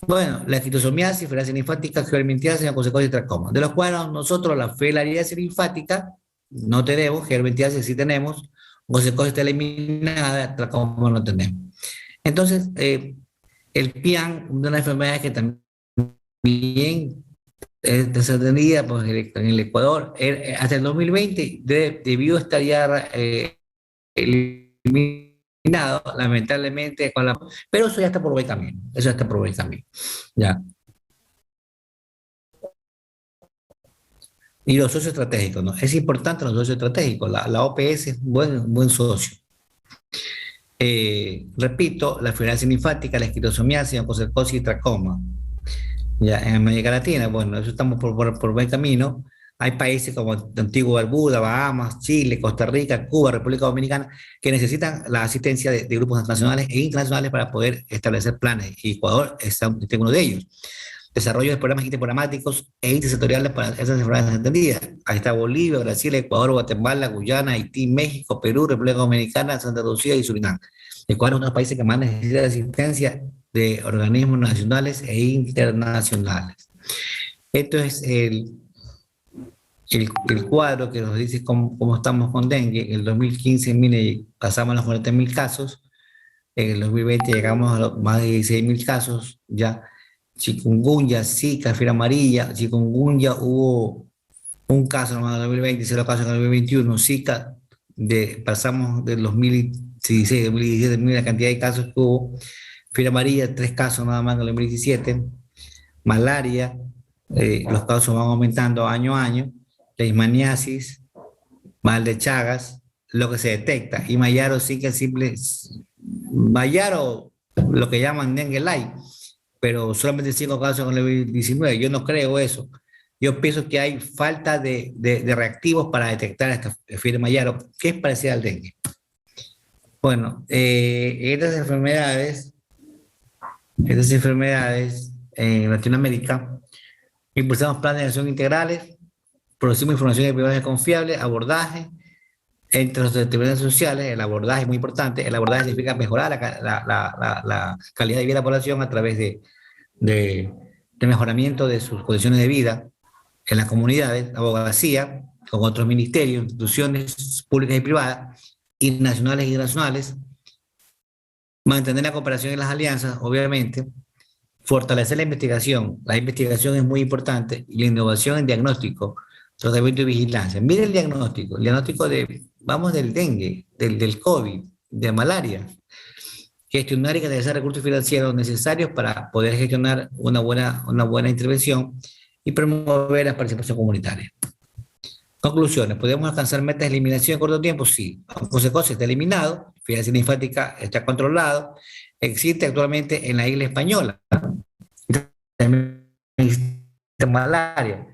Speaker 1: Bueno, la esquistosomiasis, fibrosis linfática, geodelmintiasis, oncocercosis y tracoma, de los cuales nosotros la filariasis linfática no tenemos, geodelmintiasis sí tenemos, oncocercosis está eliminada, tracoma no tenemos. Entonces, el PIAN, una de las enfermedades que también es desatendida pues, en el Ecuador, hasta el 2020 debió estar ya eliminada lamentablemente, pero eso ya está por buen camino, eso ya está por buen camino, ya. Y los socios estratégicos, ¿no? Es importante los socios estratégicos, la OPS es un buen socio. Repito, la fibrosis linfática, la esquistosomiasis, oncocercosis y tracoma. Ya, en América Latina, bueno, eso estamos por buen camino. Hay países como Antigua y Barbuda, Bahamas, Chile, Costa Rica, Cuba, República Dominicana, que necesitan la asistencia de grupos nacionales e internacionales para poder establecer planes. Y Ecuador es uno de ellos. Desarrollo de programas interprogramáticos e intersectoriales para esas enfermedades entendidas. Ahí está Bolivia, Brasil, Ecuador, Guatemala, Guyana, Haití, México, Perú, República Dominicana, Santa Lucía y Surinam. Ecuador es uno de los países que más necesita asistencia de organismos nacionales e internacionales. Esto es el cuadro que nos dice cómo estamos con dengue. En el 2015, mire, pasamos los 40.000 casos. En el 2020 llegamos a más de 16.000 casos ya. Chikungunya, Zika, fiebre amarilla. Chikungunya hubo un caso en el 2020, 0 casos en el 2021. Zika, pasamos del 2016, 2017, mira la cantidad de casos que hubo. Fiebre amarilla, 3 casos nada más en el 2017. Malaria, los casos van aumentando año a año. Leishmaniasis, mal de Chagas, lo que se detecta. Y Mayaro sí que simple, Mayaro, lo que llaman dengue light, pero solamente 5 casos en el 2019. Yo no creo eso. Yo pienso que hay falta de reactivos para detectar esta fiebre Mayaro, que es parecida al dengue. Bueno, estas enfermedades en Latinoamérica, impulsamos planes de acción integrales, producimos información epidemiológica confiable, abordaje, entre los determinantes sociales, el abordaje es muy importante. El abordaje significa mejorar la calidad de vida de la población a través de mejoramiento de sus condiciones de vida en las comunidades, abogacía, con otros ministerios, instituciones públicas y privadas, y nacionales y internacionales, mantener la cooperación y las alianzas, obviamente, fortalecer la investigación es muy importante, y la innovación en diagnóstico, tratamiento y vigilancia. Mire el diagnóstico vamos del dengue, del COVID, de malaria. Gestionar y canalizar recursos financieros necesarios para poder gestionar una buena intervención y promover la participación comunitaria. Conclusiones. ¿Podemos alcanzar metas de eliminación en corto tiempo? Sí. Oncocercosis está eliminado, fibrosis linfática está controlado, existe actualmente en la isla española. También existe malaria.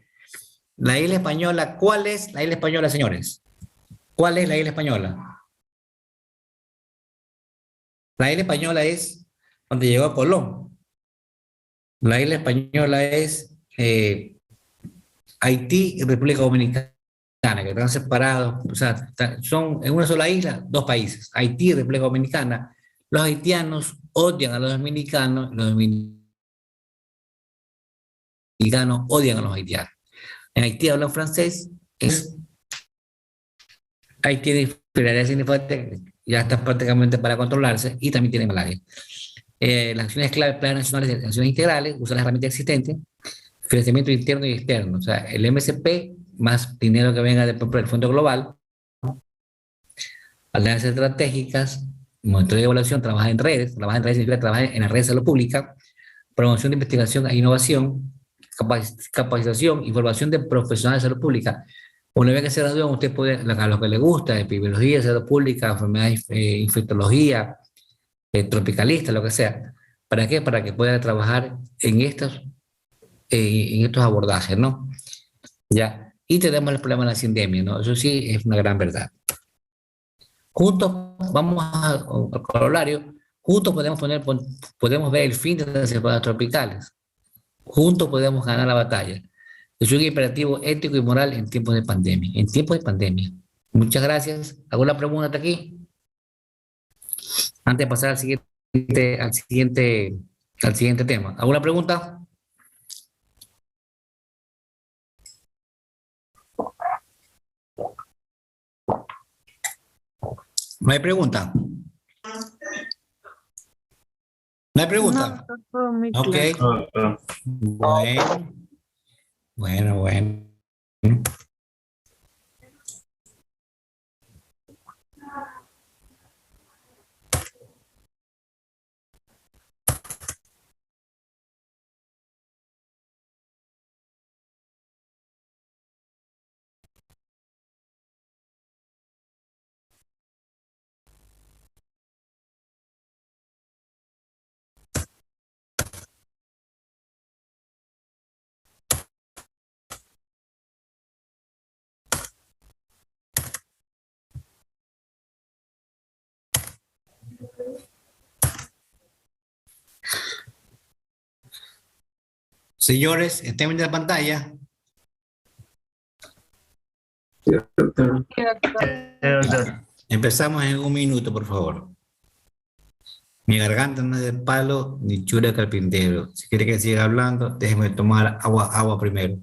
Speaker 1: La isla española, ¿cuál es la isla española, señores? ¿Cuál es la isla española? La isla española es donde llegó Colón. La isla española es Haití y República Dominicana, que están separados, o sea, son en una sola isla, 2 países, Haití y República Dominicana. Los haitianos odian a los dominicanos odian a los haitianos. En Haití hablan francés, Haití tiene fibrosis linfática, ya está prácticamente para controlarse, y también tiene malaria. Las acciones clave, planes nacionales de acciones integrales, usar las herramientas existentes, financiamiento interno y externo, o sea, el MSP, más dinero que venga del Fondo Global, alianzas estratégicas, monitoreo y evaluación, trabajar en redes significa trabajar en las redes de salud pública, promoción de investigación e innovación, capacitación y formación de profesionales de salud pública. Una vez que se gradúen, usted puede, a lo que le gusta, epidemiología, salud pública, enfermedades, infectología, tropicalista, lo que sea. ¿Para qué? Para que pueda trabajar en estos abordajes, ¿no? Ya. Y tenemos el problema de la sindemia, ¿no? Eso sí es una gran verdad. Juntos, vamos al corolario, juntos podemos ver el fin de las enfermedades tropicales. Juntos podemos ganar la batalla. Es un imperativo ético y moral en tiempos de pandemia. En tiempos de pandemia. Muchas gracias. ¿Alguna pregunta hasta aquí? Antes de pasar al siguiente tema. ¿Alguna pregunta? ¿No hay pregunta? ¿No hay pregunta?
Speaker 2: No, todo muy
Speaker 1: Ok.
Speaker 2: claro.
Speaker 1: Bueno. Señores, estén en la pantalla.
Speaker 2: Sí, doctor.
Speaker 3: Doctor.
Speaker 1: Empezamos en un minuto, por favor. Mi garganta no es de palo ni chura de carpintero. Si quiere que siga hablando, déjeme tomar agua primero.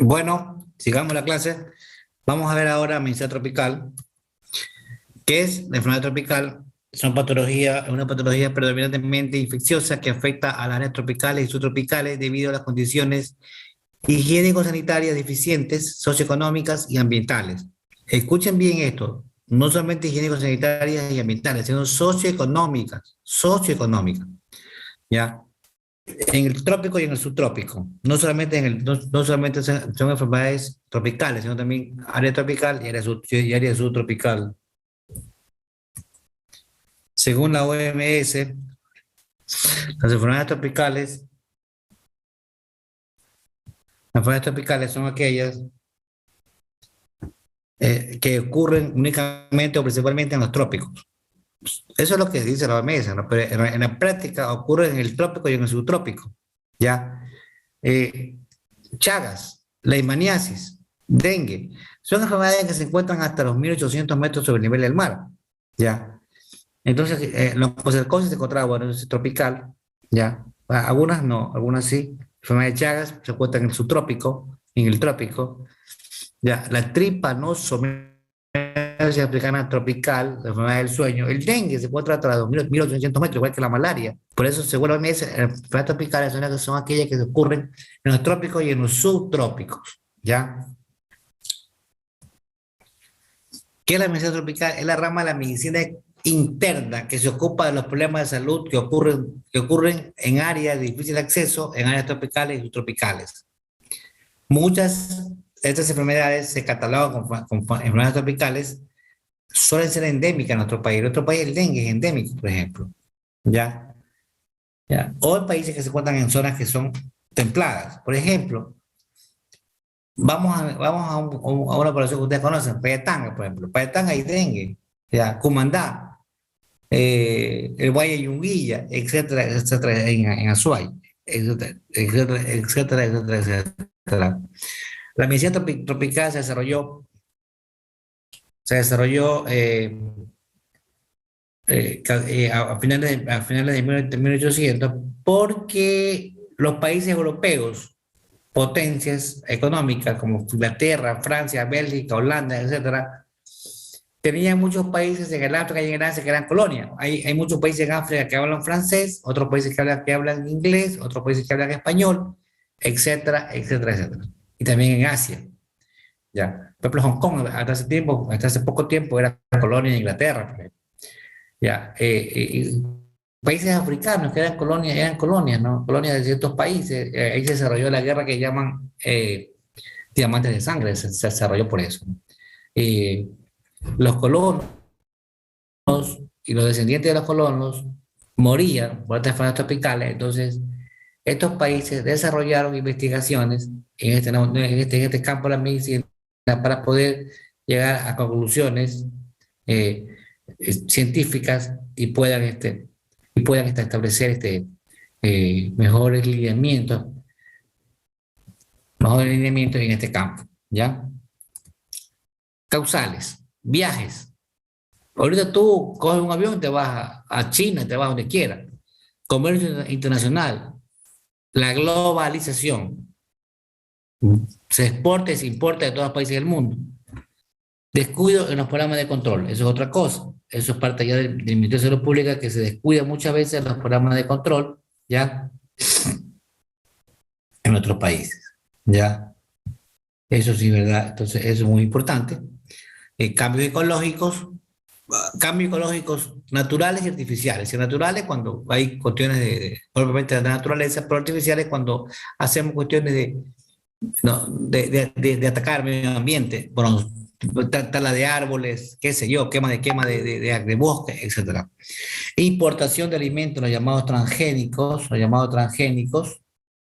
Speaker 1: Bueno, sigamos la clase. Vamos a ver ahora medicina tropical. ¿Qué es la enfermedad tropical? Es una patología predominantemente infecciosa que afecta a las áreas tropicales y subtropicales debido a las condiciones higiénico-sanitarias deficientes, socioeconómicas y ambientales. Escuchen bien esto, no solamente higiénico-sanitarias y ambientales, sino socioeconómicas, ¿ya? En el trópico y en el subtrópico. No solamente son enfermedades tropicales, sino también área tropical y área subtropical. Según la OMS, las enfermedades tropicales son aquellas que ocurren únicamente o principalmente en los trópicos. Eso es lo que dice la OMS, ¿no? Pero en la práctica ocurre en el trópico y en el subtrópico, ¿ya? Eh, Chagas, leishmaniasis, dengue, son enfermedades que se encuentran hasta los 1800 metros sobre el nivel del mar, ¿ya? Entonces, la oncocercosis se encontraba, bueno, es tropical, ¿ya? Algunas no, algunas sí. La enfermedad de Chagas se encuentra en el subtrópico, en el trópico, ¿ya? La tripanosomiasis africana tropical, la enfermedad del sueño. El dengue se encuentra hasta los 1800 metros, igual que la malaria. Por eso, según la OMS, las enfermedades tropicales son aquellas que ocurren en los trópicos y en los subtrópicos, ¿ya? ¿Qué es la medicina tropical? Es la rama de la medicina interna que se ocupa de los problemas de salud que ocurren en áreas de difícil acceso, en áreas tropicales y subtropicales. Muchas de estas enfermedades se catalogan como enfermedades tropicales, suelen ser endémicas en nuestro país. En nuestro país el dengue es endémico, por ejemplo. ¿Ya? ¿Ya? O en países que se encuentran en zonas que son templadas. Por ejemplo, vamos a una población que ustedes conocen, Payatanga, por ejemplo. Payatanga hay dengue. ¿Ya? Cumandá, el Valle de Yunguilla, etcétera, etcétera, en Azuay, etcétera, etcétera, etcétera, etcétera, etcétera. La medicina tropical se desarrolló a finales de 1800 porque los países europeos, potencias económicas como Inglaterra, Francia, Bélgica, Holanda, etcétera, tenían muchos países en el África y en el Asia que eran colonias. Hay muchos países en África que hablan francés, otros países que hablan inglés, otros países que hablan español, etcétera, etcétera, etcétera. Y también en Asia. Ya. Por ejemplo, Hong Kong, hasta hace poco tiempo, era colonia de Inglaterra. Por ejemplo. Ya. Países africanos que eran colonias, ¿no? Colonias de ciertos países. Ahí se desarrolló la guerra que llaman diamantes de sangre, se desarrolló por eso. Los colonos y los descendientes de los colonos morían por estas enfermedades tropicales. Entonces, estos países desarrollaron investigaciones en este campo de la medicina para poder llegar a conclusiones científicas y puedan establecer mejores lineamientos en este campo, ¿ya? Causales, viajes. Ahorita tú coges un avión, te vas a China, te vas donde quieras. Comercio internacional, la globalización. Se exporta y se importa de todos los países del mundo. Descuido en los programas de control, eso es otra cosa. Eso es parte ya del Ministerio de Salud Pública, que se descuida muchas veces en los programas de control, ¿ya? En nuestros países, ¿ya? Eso sí, ¿verdad? Entonces, eso es muy importante. Cambios ecológicos naturales y artificiales. Y naturales cuando hay cuestiones obviamente de la naturaleza, pero artificiales cuando hacemos cuestiones de atacar el medio ambiente, bueno, tala de árboles, qué sé yo, quema de bosques, etcétera. Importación de alimentos, los llamados transgénicos,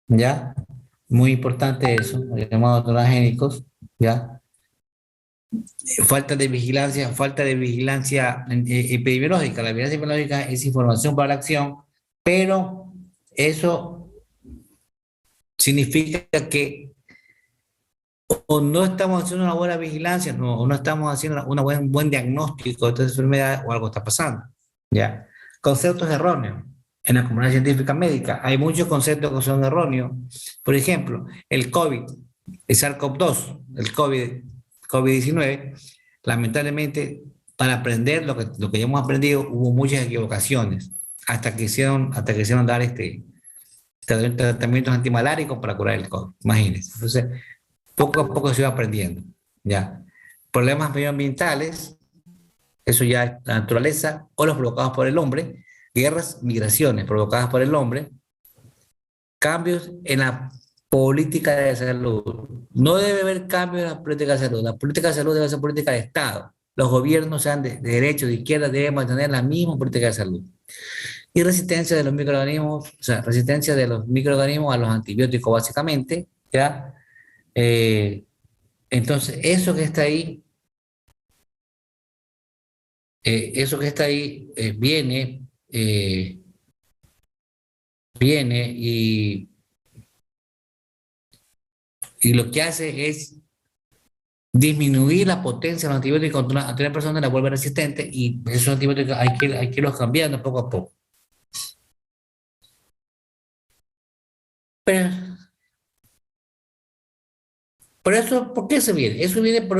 Speaker 1: ¿ya? Muy importante eso, los llamados transgénicos, ¿ya? Falta de vigilancia epidemiológica. La vigilancia epidemiológica es información para la acción, pero eso significa que o no estamos haciendo una buena vigilancia, o no estamos haciendo un buen diagnóstico de esta enfermedad o algo está pasando. ¿Ya? Conceptos erróneos. En la comunidad científica médica hay muchos conceptos que son erróneos. Por ejemplo, el COVID, el SARS-CoV-2, el COVID-19, lamentablemente, para aprender lo que ya hemos aprendido, hubo muchas equivocaciones hasta que hicieron dar tratamientos antimaláricos para curar el COVID. Imagínense. Entonces, poco a poco se va aprendiendo. ¿Ya? Problemas medioambientales, eso ya es la naturaleza, o los provocados por el hombre, guerras, migraciones provocadas por el hombre, cambios en la política de salud. No debe haber cambios en la política de salud. La política de salud debe ser política de Estado. Los gobiernos, sean de derecha o de izquierda, deben mantener la misma política de salud. Y resistencia de los microorganismos, o sea, resistencia de los microorganismos a los antibióticos, básicamente, ¿ya? Entonces, eso que está ahí eso que está ahí viene y lo que hace es disminuir la potencia de los antibióticos ante una persona la vuelve resistente y esos antibióticos hay que irlos cambiando poco a poco. Pero, por eso, ¿por qué eso viene? Eso viene por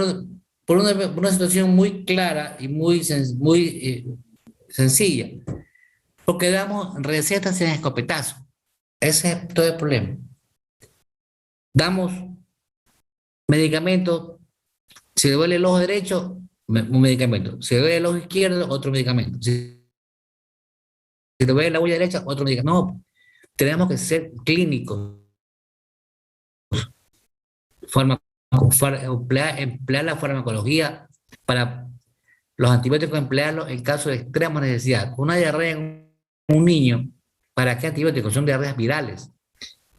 Speaker 1: una situación muy clara y muy sencilla, porque damos recetas en escopetazo. Ese es todo el problema. Damos medicamentos, si le duele el ojo derecho, un medicamento. Si le duele el ojo izquierdo, otro medicamento. Si le duele la uña derecha, otro medicamento. No, tenemos que ser clínicos, emplear la farmacología para los antibióticos, emplearlos en caso de extrema necesidad. Una diarrea en un niño, ¿para qué antibióticos? Son diarreas virales.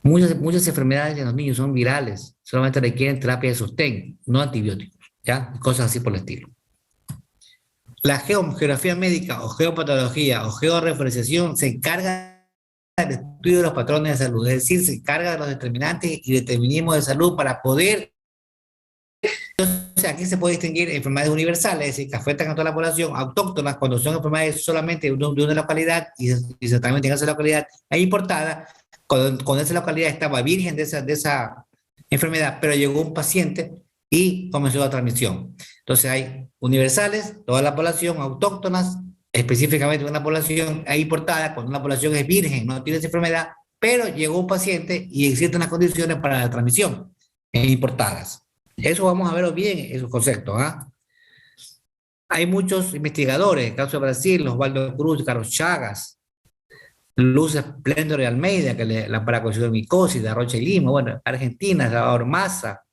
Speaker 1: Muchas enfermedades en los niños son virales, solamente requieren terapia de sostén, no antibióticos, ¿ya? Cosas así por el estilo. La geografía médica o geopatología o georreferenciación se encarga del estudio de los patrones de salud, es decir, se encarga de los determinantes y determinismos de salud para poder. Entonces, aquí se puede distinguir enfermedades universales, es decir, que afectan a toda la población, autóctonas, cuando son enfermedades solamente de una localidad y exactamente en esa localidad es importada, cuando esa localidad estaba virgen de esa enfermedad, pero llegó un paciente y comenzó la transmisión. Entonces, hay universales, toda la población, autóctonas, específicamente una población es importada, cuando una población es virgen, no tiene esa enfermedad, pero llegó un paciente y existen las condiciones para la transmisión, importadas. Eso vamos a verlo bien, esos conceptos. Hay muchos investigadores, en el caso de Brasil, Osvaldo Cruz, Carlos Chagas, Luz Esplendor de Almeida, que la paracociomicosis de Rocha y Lima, bueno, Argentina, Salvador Massa,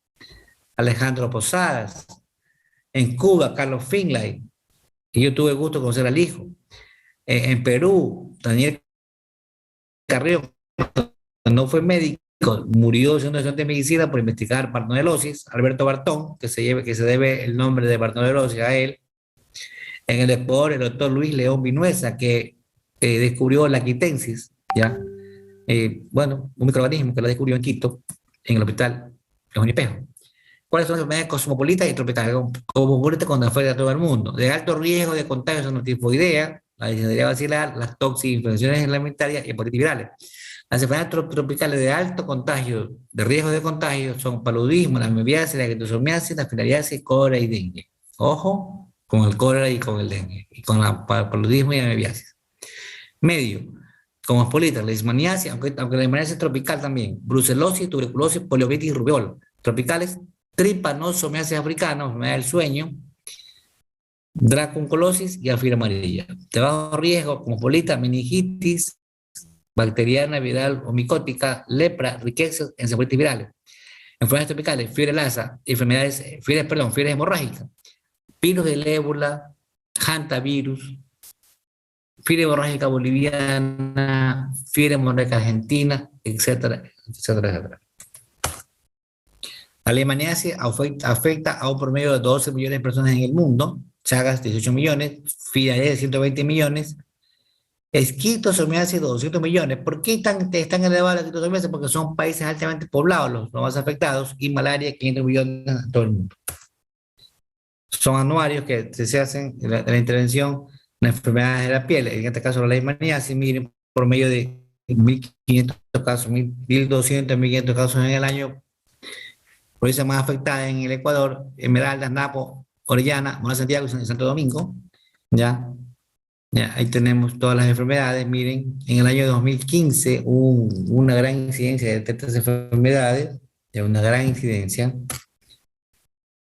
Speaker 1: Alejandro Posadas, en Cuba, Carlos Finlay, que yo tuve el gusto de conocer al hijo, en Perú, Daniel Carrillo, no fue médico, murió siendo estudiante de medicina por investigar partonelosis. Alberto Bartón, que se debe el nombre de partonelosis a él. En el Ecuador, el doctor Luis León Vinuesa, que descubrió la quitensis, ¿ya? Bueno, un microorganismo que la descubrió en Quito, en el hospital de Unipejo. ¿Cuáles son las enfermedades cosmopolitas y tropicales? Cosmopolitas cuando afecta a todo el mundo. De alto riesgo de contagio son la tifoidea, la disentería baciliar, las infecciones alimentarias y hepatitis virales. Las enfermedades tropicales de alto contagio, de riesgo de contagio, son paludismo, la amibiasis, la critosomiasis, la filariasis, cólera y dengue. Ojo con el cólera y con el dengue, y con el paludismo y la amibiasis. Medio, cosmopolita, la leishmaniasis, aunque la leishmaniasis es tropical también, brucelosis, tuberculosis, poliomielitis y rubiola. Tropicales, trypanosomiasis africana, enfermedad del sueño, draconculosis y anfibia amarilla. De bajo riesgo, cosmopolita, meningitis, bacteriana, viral o micótica, lepra, riquezas, encefalitis virales. Enfermedades tropicales, fiebre lasa, fiebres hemorrágicas, virus del ébola, hantavirus, fiebre hemorrágica boliviana, fiebre hemorrágica argentina, etcétera, etcétera, etcétera. La leishmaniasis afecta a un promedio de 12 millones de personas en el mundo, Chagas 18 millones, filariasis 120 millones, esquistosomiasis 200 millones. ¿Por qué están elevadas las esquistosomiasis? Porque son países altamente poblados los más afectados, y malaria 500 millones en todo el mundo. Son anuarios que se hacen de la intervención en enfermedades de la piel, en este caso la leishmaniasis, miren, por medio de 1.500 casos, 1.200, 1.500 casos en el año. Provincias más afectadas en el Ecuador: Esmeraldas, Napo, Orellana, Mona Santiago y Santo Domingo. ¿Ya? Ya, ahí tenemos todas las enfermedades. Miren, en el año 2015 hubo una gran incidencia de estas enfermedades, una gran incidencia.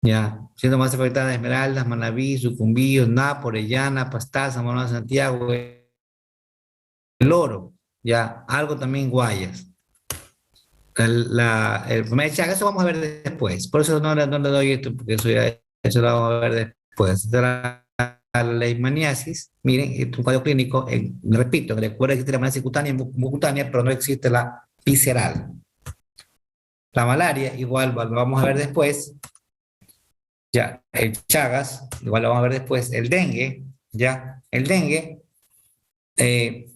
Speaker 1: Ya, siendo más afectadas Esmeraldas, Manabí, Sucumbíos, Napo, Orellana, Pastaza, Mona Santiago, El Oro, ya, algo también Guayas. La enfermedad de Chagas, eso vamos a ver después. Por eso no le doy esto, porque eso lo vamos a ver después. La leishmaniasis, miren, es un cuadro clínico, repito, recuerda que existe la leishmaniasis cutánea y mucutánea, pero no existe la visceral. La malaria, igual lo vamos a ver después. Ya, el Chagas, igual lo vamos a ver después. El dengue, ¿ya? El dengue, eh,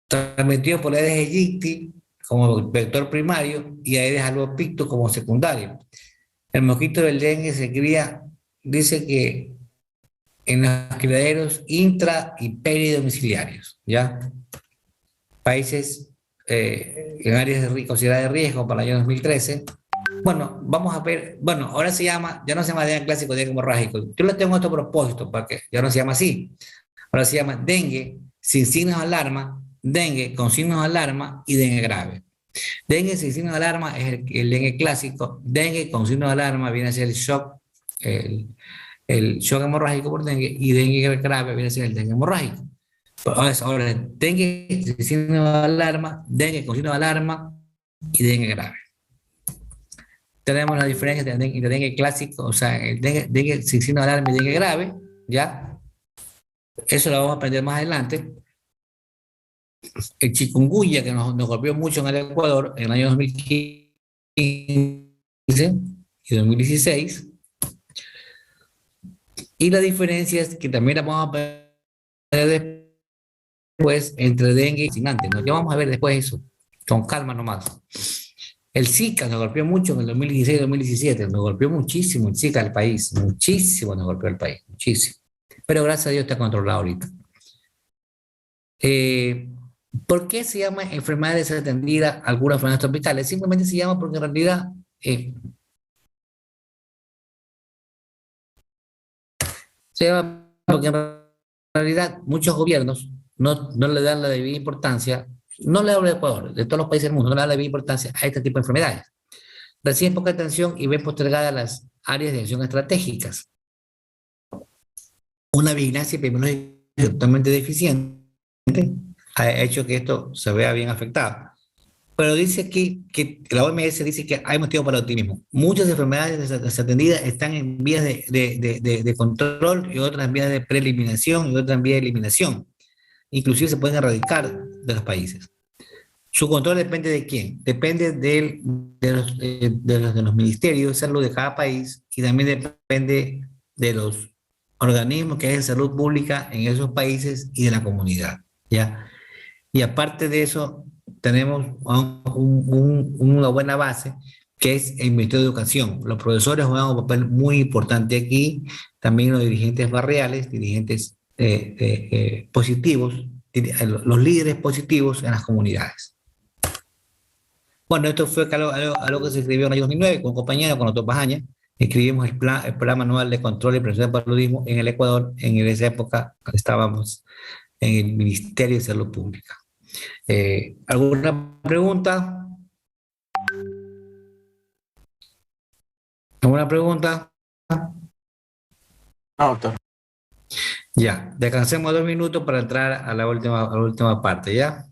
Speaker 1: transmitido por Aedes aegypti como vector primario y Aedes albopictus como secundario. El mosquito del dengue se cría, dice que en los criaderos intra y peridomiciliarios, ¿ya? Países en áreas consideradas de riesgo para el año 2013. Bueno, vamos a ver, bueno, ahora se llama, ya no se llama dengue clásico, dengue hemorrágico. Yo le tengo otro propósito para que ya no se llama así. Ahora se llama dengue sin signos de alarma, dengue con signos de alarma y dengue grave. Dengue sin signos de alarma es el dengue clásico, dengue con signos de alarma viene a ser el shock, el, el shock hemorrágico por dengue y dengue grave viene a ser el dengue hemorrágico. Ahora, dengue sin signos de alarma, dengue con signos de alarma y dengue grave. Tenemos la diferencia entre dengue clásico, o sea, el dengue sin signos de alarma y dengue grave, ¿ya? Eso lo vamos a aprender más adelante. El chikungunya, que nos golpeó mucho en el Ecuador en el año 2015 y 2016. Y la diferencia es que también la vamos a ver después entre dengue y fascinante, ¿no? Ya vamos a ver después eso, con calma nomás. El Zika nos golpeó mucho en el 2016-2017, nos golpeó muchísimo el Zika al país, muchísimo nos golpeó el país, muchísimo. Pero gracias a Dios está controlado ahorita. Eh, ¿Por qué se llama enfermedad desatendida algunas enfermedades tropicales? Simplemente se llama porque en realidad se llama porque en realidad muchos gobiernos no le dan la debida importancia, no le hablo de Ecuador, de todos los países del mundo, no le dan la debida importancia a este tipo de enfermedades. Reciben poca atención y ven postergadas las áreas de acción estratégicas. Una vigilancia epidemiológica totalmente deficiente ha hecho que esto se vea bien afectado. Pero dice aquí que la OMS dice que hay motivo para el optimismo. Muchas enfermedades desatendidas están en vías de control y otras en vías de preeliminación y otras en vías de eliminación. Inclusive se pueden erradicar de los países. Su control depende de quién? Depende de los ministerios de salud de cada país y también depende de los organismos que hay de salud pública en esos países y de la comunidad, ¿ya? Y aparte de eso, tenemos una buena base que es el Ministerio de Educación. Los profesores juegan un papel muy importante aquí, también los dirigentes barriales, dirigentes positivos, los líderes positivos en las comunidades. Bueno, esto fue algo que se escribió en el año 2009 con un compañero, con Otto Pajaña. Escribimos el programa anual de control y prevención del paludismo en el Ecuador. En esa época estábamos en el Ministerio de Salud Pública. ¿Alguna pregunta? ¿Alguna pregunta?
Speaker 2: No, doctor.
Speaker 1: Ya, descansemos 2 minutos para entrar a la última parte, ¿ya?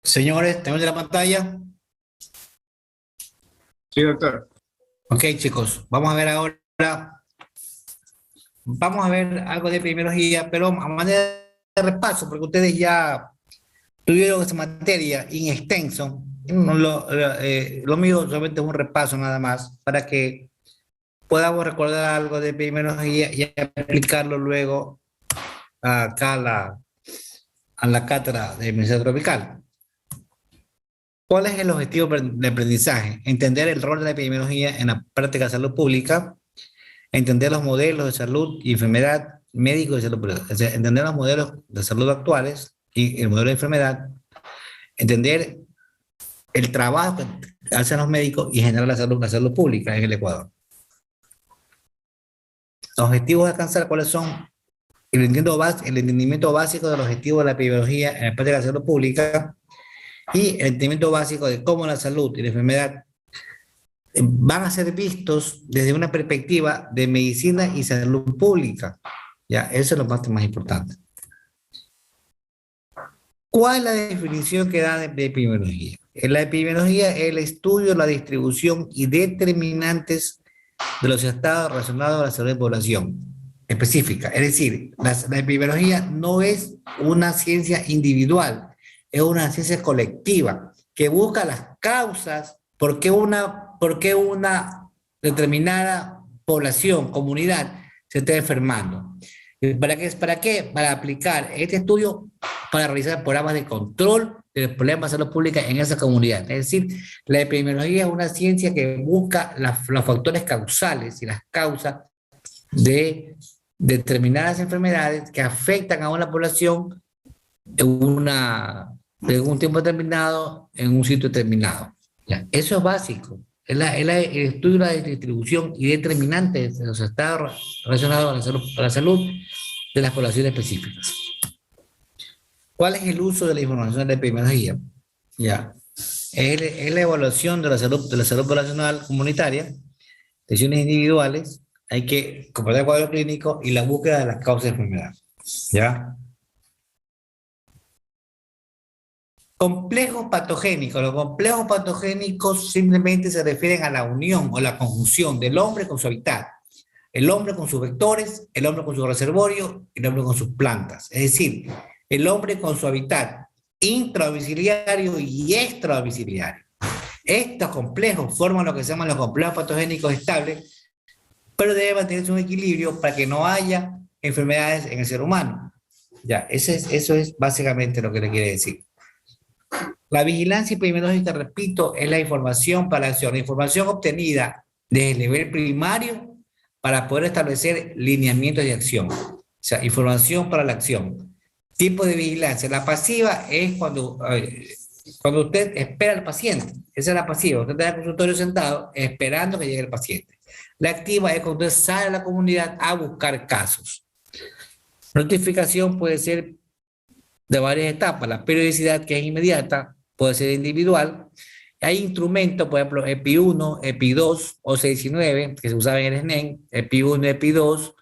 Speaker 1: Señores, ¿tenemos la pantalla?
Speaker 2: Sí, doctor.
Speaker 1: Ok, chicos, vamos a ver ahora, vamos a ver algo de epidemiología, pero a manera de repaso, porque ustedes ya tuvieron esa materia in extenso. No, lo mío solamente es un repaso nada más para que podamos recordar algo de epidemiología y aplicarlo luego acá a la cátedra de medicina tropical. ¿Cuál es el objetivo de aprendizaje? Entender el rol de la epidemiología en la práctica de salud pública, entender los modelos de salud y enfermedad, médicos y salud pública, o sea, entender los modelos de salud actuales y el modelo de enfermedad, entender el trabajo que hacen los médicos y generar la salud pública en el Ecuador. Los objetivos a alcanzar, ¿cuáles son? El entendimiento básico del objetivo de la epidemiología en la práctica de la salud pública y el entendimiento básico de cómo la salud y la enfermedad van a ser vistos desde una perspectiva de medicina y salud pública. Ya, eso es lo más importante. ¿Cuál es la definición que da de epidemiología? La epidemiología es el estudio, la distribución y determinantes de los estados relacionados a la salud de la población específica. Es decir, la epidemiología no es una ciencia individual, es una ciencia colectiva que busca las causas por qué una determinada población, comunidad, se está enfermando. ¿Para qué? Para aplicar este estudio para realizar programas de control de los problemas de salud pública en esa comunidad. Es decir, la epidemiología es una ciencia que busca los factores causales y las causas de determinadas enfermedades que afectan a una población en un tiempo determinado, en un sitio determinado. ¿Ya? Eso es básico. Es el estudio de la distribución y determinantes de los estados relacionados a la salud de las poblaciones específicas. ¿Cuál es el uso de la información de la epidemiología? Ya. Es la evaluación de la salud poblacional comunitaria, decisiones individuales, hay que comparar el cuadro clínico y la búsqueda de las causas de enfermedad. ¿Ya? Complejos patogénicos. Los complejos patogénicos simplemente se refieren a la unión o la conjunción del hombre con su hábitat, el hombre con sus vectores, el hombre con su reservorio, el hombre con sus plantas. Es decir, el hombre con su hábitat intradomiciliario y extradomiciliario. Estos complejos forman lo que se llaman los complejos patogénicos estables, pero debe mantenerse un equilibrio para que no haya enfermedades en el ser humano. Ya, eso es básicamente lo que le quiere decir. La vigilancia epidemiológica, repito, es la información para la acción, la información obtenida desde el nivel primario para poder establecer lineamientos de acción. O sea, información para la acción. Tipo de vigilancia. La pasiva es cuando usted espera al paciente. Esa es la pasiva. Usted está en el consultorio sentado esperando que llegue el paciente. La activa es cuando usted sale a la comunidad a buscar casos. Notificación puede ser de varias etapas. La periodicidad, que es inmediata, puede ser individual. Hay instrumentos, por ejemplo, EPI1, EPI2, OC19, que se usaban en el SNEM, EPI1, EPI2,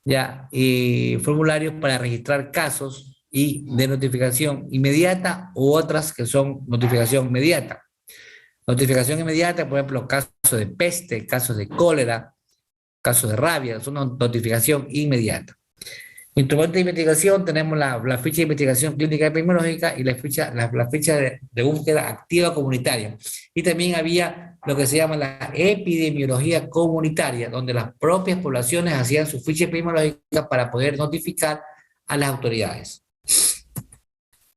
Speaker 1: ya, y formularios para registrar casos y de notificación inmediata u otras que son notificación inmediata. Notificación inmediata, por ejemplo, casos de peste, casos de cólera, casos de rabia, son una notificación inmediata. Instrumentos de investigación, tenemos la ficha de investigación clínica epidemiológica y la ficha de búsqueda activa comunitaria. Y también había lo que se llama la epidemiología comunitaria, donde las propias poblaciones hacían su ficha epidemiológica para poder notificar a las autoridades. Esa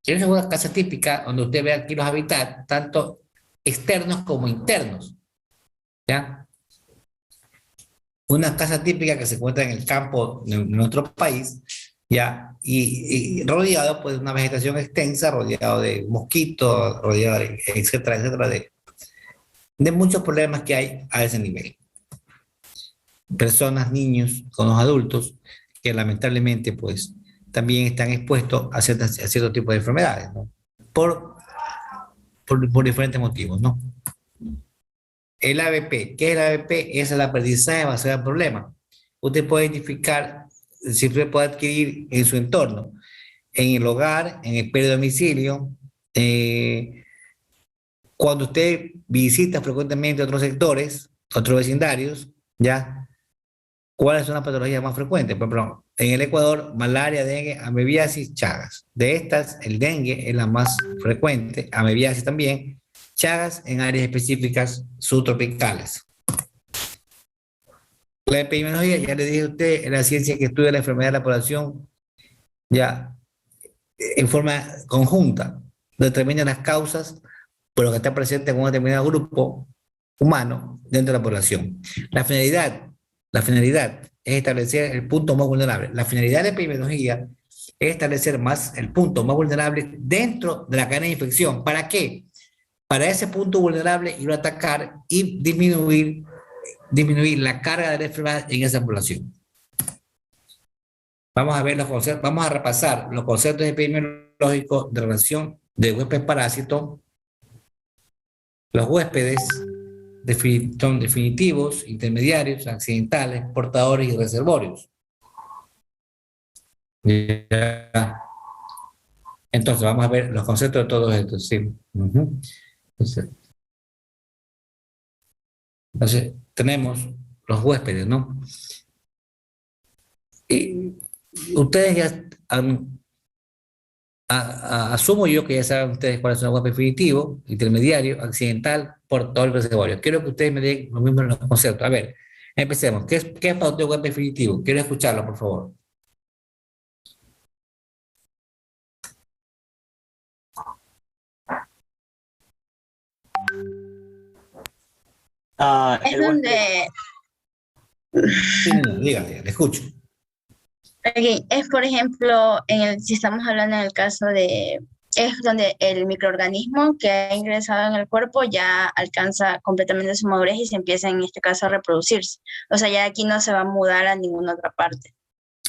Speaker 1: es una casa típica donde usted ve aquí los hábitats, tanto externos como internos. ¿Ya? Una casa típica que se encuentra en el campo de nuestro país, ¿ya? Y rodeado pues, de una vegetación extensa, rodeado de mosquitos, rodeado de etcétera, etcétera, de muchos problemas que hay a ese nivel. Personas, niños, con los adultos, que lamentablemente pues también están expuestos a ciertos tipos de enfermedades, ¿no? Por diferentes motivos, ¿no? El ABP, ¿qué es el ABP? Es el aprendizaje basado en problemas. Usted puede identificar si usted puede adquirir en su entorno, en el hogar, en el peridomicilio, Eh, Cuando usted visita frecuentemente otros sectores, otros vecindarios, ¿ya? ¿Cuáles son las patologías más frecuentes? Por ejemplo, en el Ecuador, malaria, dengue, amebiasis, Chagas. De estas, el dengue es la más frecuente, amebiasis también, Chagas en áreas específicas subtropicales. La epidemiología, ya le dije a usted, es la ciencia que estudia la enfermedad de la población, ya en forma conjunta, determina las causas por lo que está presente en un determinado grupo humano dentro de la población. La finalidad, la finalidad es establecer el punto más vulnerable. La finalidad de la epidemiología es establecer más el punto más vulnerable dentro de la cadena de infección. ¿Para qué? Para ese punto vulnerable ir a atacar y disminuir la carga de la enfermedad en esa población. Vamos a ver los conceptos, vamos a repasar los conceptos epidemiológicos de relación de huésped parásito. Los huéspedes son definitivos, intermediarios, accidentales, portadores y reservorios. Ya. Entonces, vamos a ver los conceptos de todos estos. Sí. Entonces, tenemos los huéspedes, ¿no? Y ustedes ya asumo yo que ya saben ustedes cuáles son los huéspedes definitivos, intermediario, accidental, portador y reservorio. Quiero que ustedes me den los mismos conceptos. A ver, empecemos. ¿Qué es para usted un huésped definitivo? Quiero escucharlo, por favor.
Speaker 4: Es donde,
Speaker 1: Sí, dígale, le escucho.
Speaker 4: ok, es por ejemplo, si estamos hablando en el caso de, es donde el microorganismo que ha ingresado en el cuerpo ya alcanza completamente su madurez y se empieza en este caso a reproducirse. O sea, ya aquí no se va a mudar a ninguna otra parte.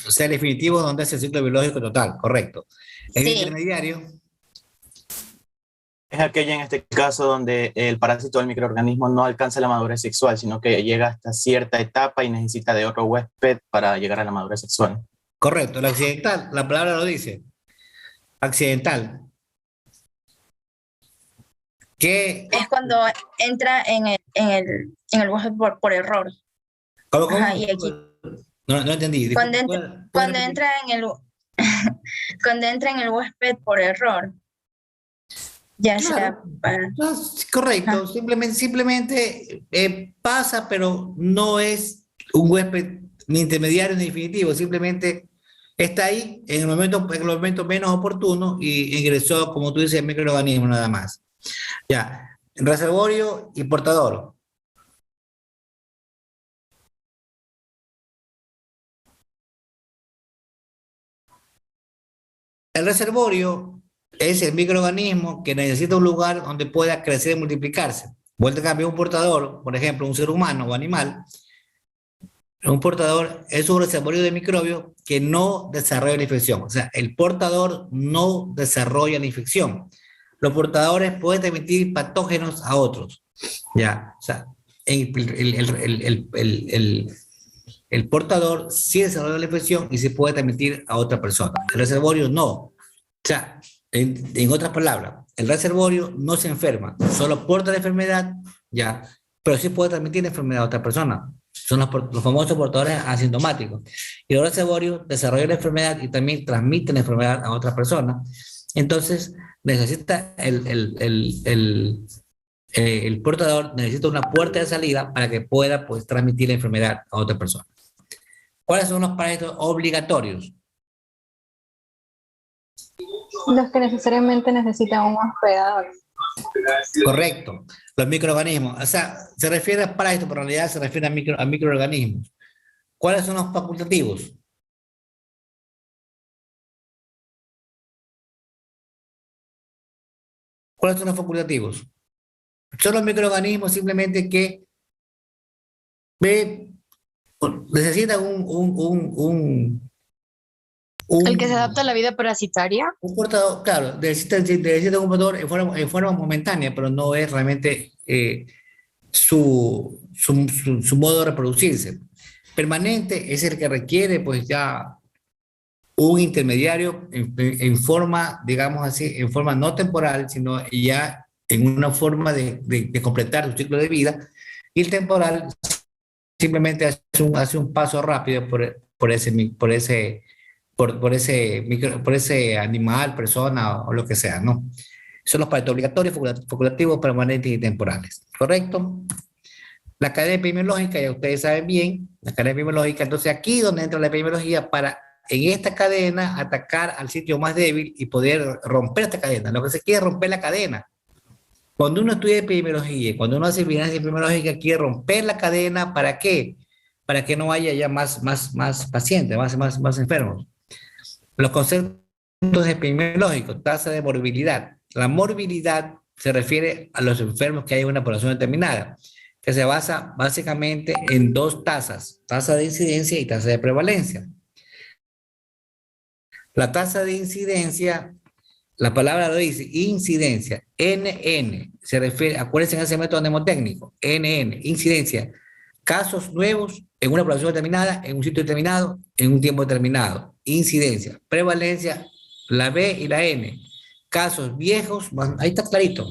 Speaker 1: O sea, el definitivo donde es el ciclo biológico total, correcto. El
Speaker 4: Sí,
Speaker 1: intermediario,
Speaker 2: Es aquella en este caso donde el parásito del microorganismo no alcanza la madurez sexual, sino que llega hasta cierta etapa y necesita de otro huésped para llegar a la madurez sexual.
Speaker 1: correcto. El accidental, la palabra lo dice. Accidental. ¿Qué?
Speaker 4: es cuando entra en el huésped por error.
Speaker 1: ¿Cómo?
Speaker 4: Ajá, y aquí,
Speaker 1: No entendí.
Speaker 4: cuando,
Speaker 1: ¿Puede
Speaker 4: cuando
Speaker 1: repetir?
Speaker 4: entra en el, cuando entra en el huésped por error, ya sea
Speaker 1: Claro.
Speaker 4: para...
Speaker 1: No, sí, correcto.
Speaker 4: Ajá.
Speaker 1: Simplemente pasa, pero no es un huésped ni intermediario ni definitivo. Simplemente está ahí en el momento menos oportuno y ingresó, como tú dices, el microorganismo nada más. Ya. Reservorio y portador. El reservorio es el microorganismo que necesita un lugar donde pueda crecer y multiplicarse. Vuelta a cambio, un portador, por ejemplo, un ser humano o animal, un portador es un reservorio de microbios que no desarrolla la infección. O sea, el portador no desarrolla la infección. Los portadores pueden transmitir patógenos a otros. Ya, o sea, el portador sí desarrolla la infección y se puede transmitir a otra persona. El reservorio no. O sea, en otras palabras, el reservorio no se enferma, solo porta la enfermedad, ya, pero sí puede transmitir la enfermedad a otra persona. Son los famosos portadores asintomáticos. Y los reservorios desarrollan la enfermedad y también transmiten la enfermedad a otra persona. Entonces, necesita el portador necesita una puerta de salida para que pueda pues, transmitir la enfermedad a otra persona. ¿Cuáles son los parásitos obligatorios?
Speaker 5: Los que necesariamente necesitan un hospedador.
Speaker 1: Correcto. Los microorganismos. O sea, se refiere a parásitos, pero en realidad se refiere a microorganismos. ¿Cuáles son los facultativos? ¿Cuáles son los facultativos? Son los microorganismos simplemente que necesitan
Speaker 6: El que se adapta a
Speaker 1: un,
Speaker 6: la vida parasitaria.
Speaker 1: un portador, claro, necesitan un portador en forma momentánea, pero no es realmente su modo de reproducirse. Permanente es el que requiere, pues ya, un intermediario en forma, digamos así, en forma no temporal, sino ya en una forma de completar su ciclo de vida, y el temporal simplemente hace un paso rápido por ese animal, persona o lo que sea, ¿no? Son los partos obligatorios, facultativos, permanentes y temporales, ¿correcto? La cadena epidemiológica, ya ustedes saben bien, la cadena epidemiológica, entonces aquí donde entra la epidemiología para en esta cadena atacar al sitio más débil y poder romper esta cadena. Lo que se quiere es romper la cadena. Cuando uno estudia epidemiología, cuando uno hace vigilancia epidemiológica, quiere romper la cadena, ¿para qué? Para que no haya ya más pacientes, más enfermos. Los conceptos epidemiológicos, tasa de morbilidad. La morbilidad se refiere a los enfermos que hay en una población determinada, que se basa básicamente en dos tasas, tasa de incidencia y tasa de prevalencia. La tasa de incidencia, la palabra lo dice, incidencia, NN, se refiere, acuérdense en ese método mnemotécnico, NN, incidencia, casos nuevos en una población determinada, en un sitio determinado, en un tiempo determinado, incidencia, prevalencia, la B y la N, casos viejos, ahí está clarito,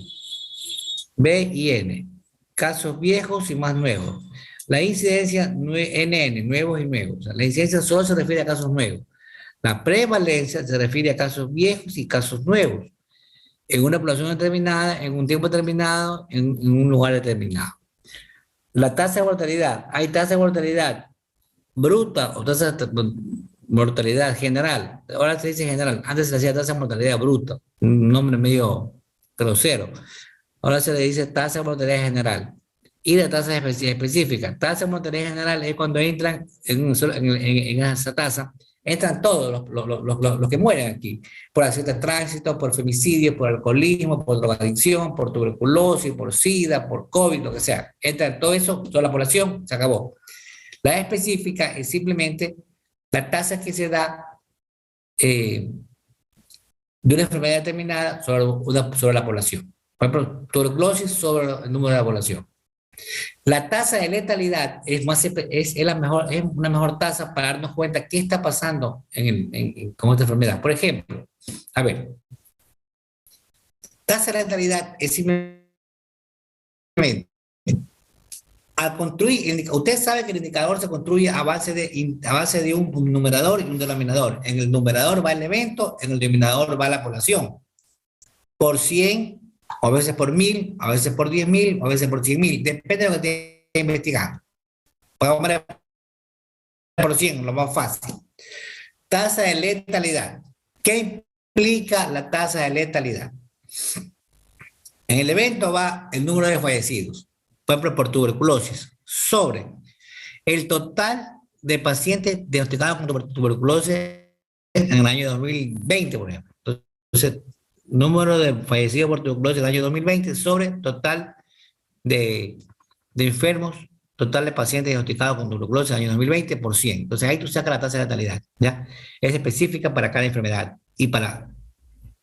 Speaker 1: B y N, casos viejos y más nuevos. La incidencia NN, nuevos y nuevos. La incidencia solo se refiere a casos nuevos. La prevalencia se refiere a casos viejos y casos nuevos, en una población determinada, en un tiempo determinado, en un lugar determinado. La tasa de mortalidad, hay tasa de mortalidad bruta o tasa de mortalidad general. Ahora se dice general, antes se decía tasa de mortalidad bruta, un nombre medio grosero. Ahora se le dice tasa de mortalidad general. Y la tasa específica. Tasa de mortalidad general es cuando entran en esa tasa, entran todos los que mueren aquí, por accidente de tránsito, por femicidio, por alcoholismo, por drogadicción, por tuberculosis, por SIDA, por COVID, lo que sea. Entra todo eso, toda la población, se acabó. La específica es simplemente la tasa que se da de una enfermedad determinada sobre la población. Por ejemplo, tuberculosis sobre el número de la población. La tasa de letalidad es una mejor tasa para darnos cuenta qué está pasando con esta enfermedad. Por ejemplo, a ver, tasa de letalidad es simplemente al construir, usted sabe que el indicador se construye a base de un numerador y un denominador. En el numerador va el evento, en el denominador va la población. Por 100, a veces por 1000, a veces por 10.000, a veces por 100.000. Depende de lo que esté investigando. Podemos ver por 100, lo más fácil. Tasa de letalidad. ¿Qué implica la tasa de letalidad? En el evento va el número de fallecidos, por ejemplo, por tuberculosis, sobre el total de pacientes diagnosticados con tuberculosis en el año 2020, por ejemplo. Entonces, número de fallecidos por tuberculosis en el año 2020 sobre total de enfermos, total de pacientes diagnosticados con tuberculosis en el año 2020 por 100. Entonces, ahí tú sacas la tasa de letalidad, ¿ya? Es específica para cada enfermedad y para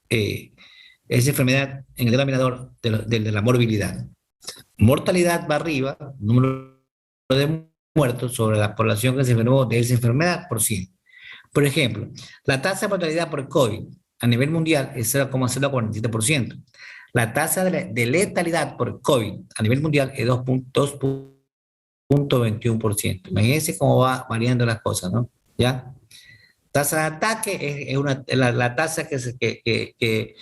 Speaker 1: esa enfermedad en el denominador de la morbilidad. Mortalidad va arriba, número de muertos sobre la población que se enfermó de esa enfermedad por 100. Por ejemplo, la tasa de mortalidad por COVID a nivel mundial es 0,047%. La tasa de letalidad por COVID a nivel mundial es 2,21%. Imagínense cómo va variando las cosas, ¿no? ¿Ya? Tasa de ataque es la tasa que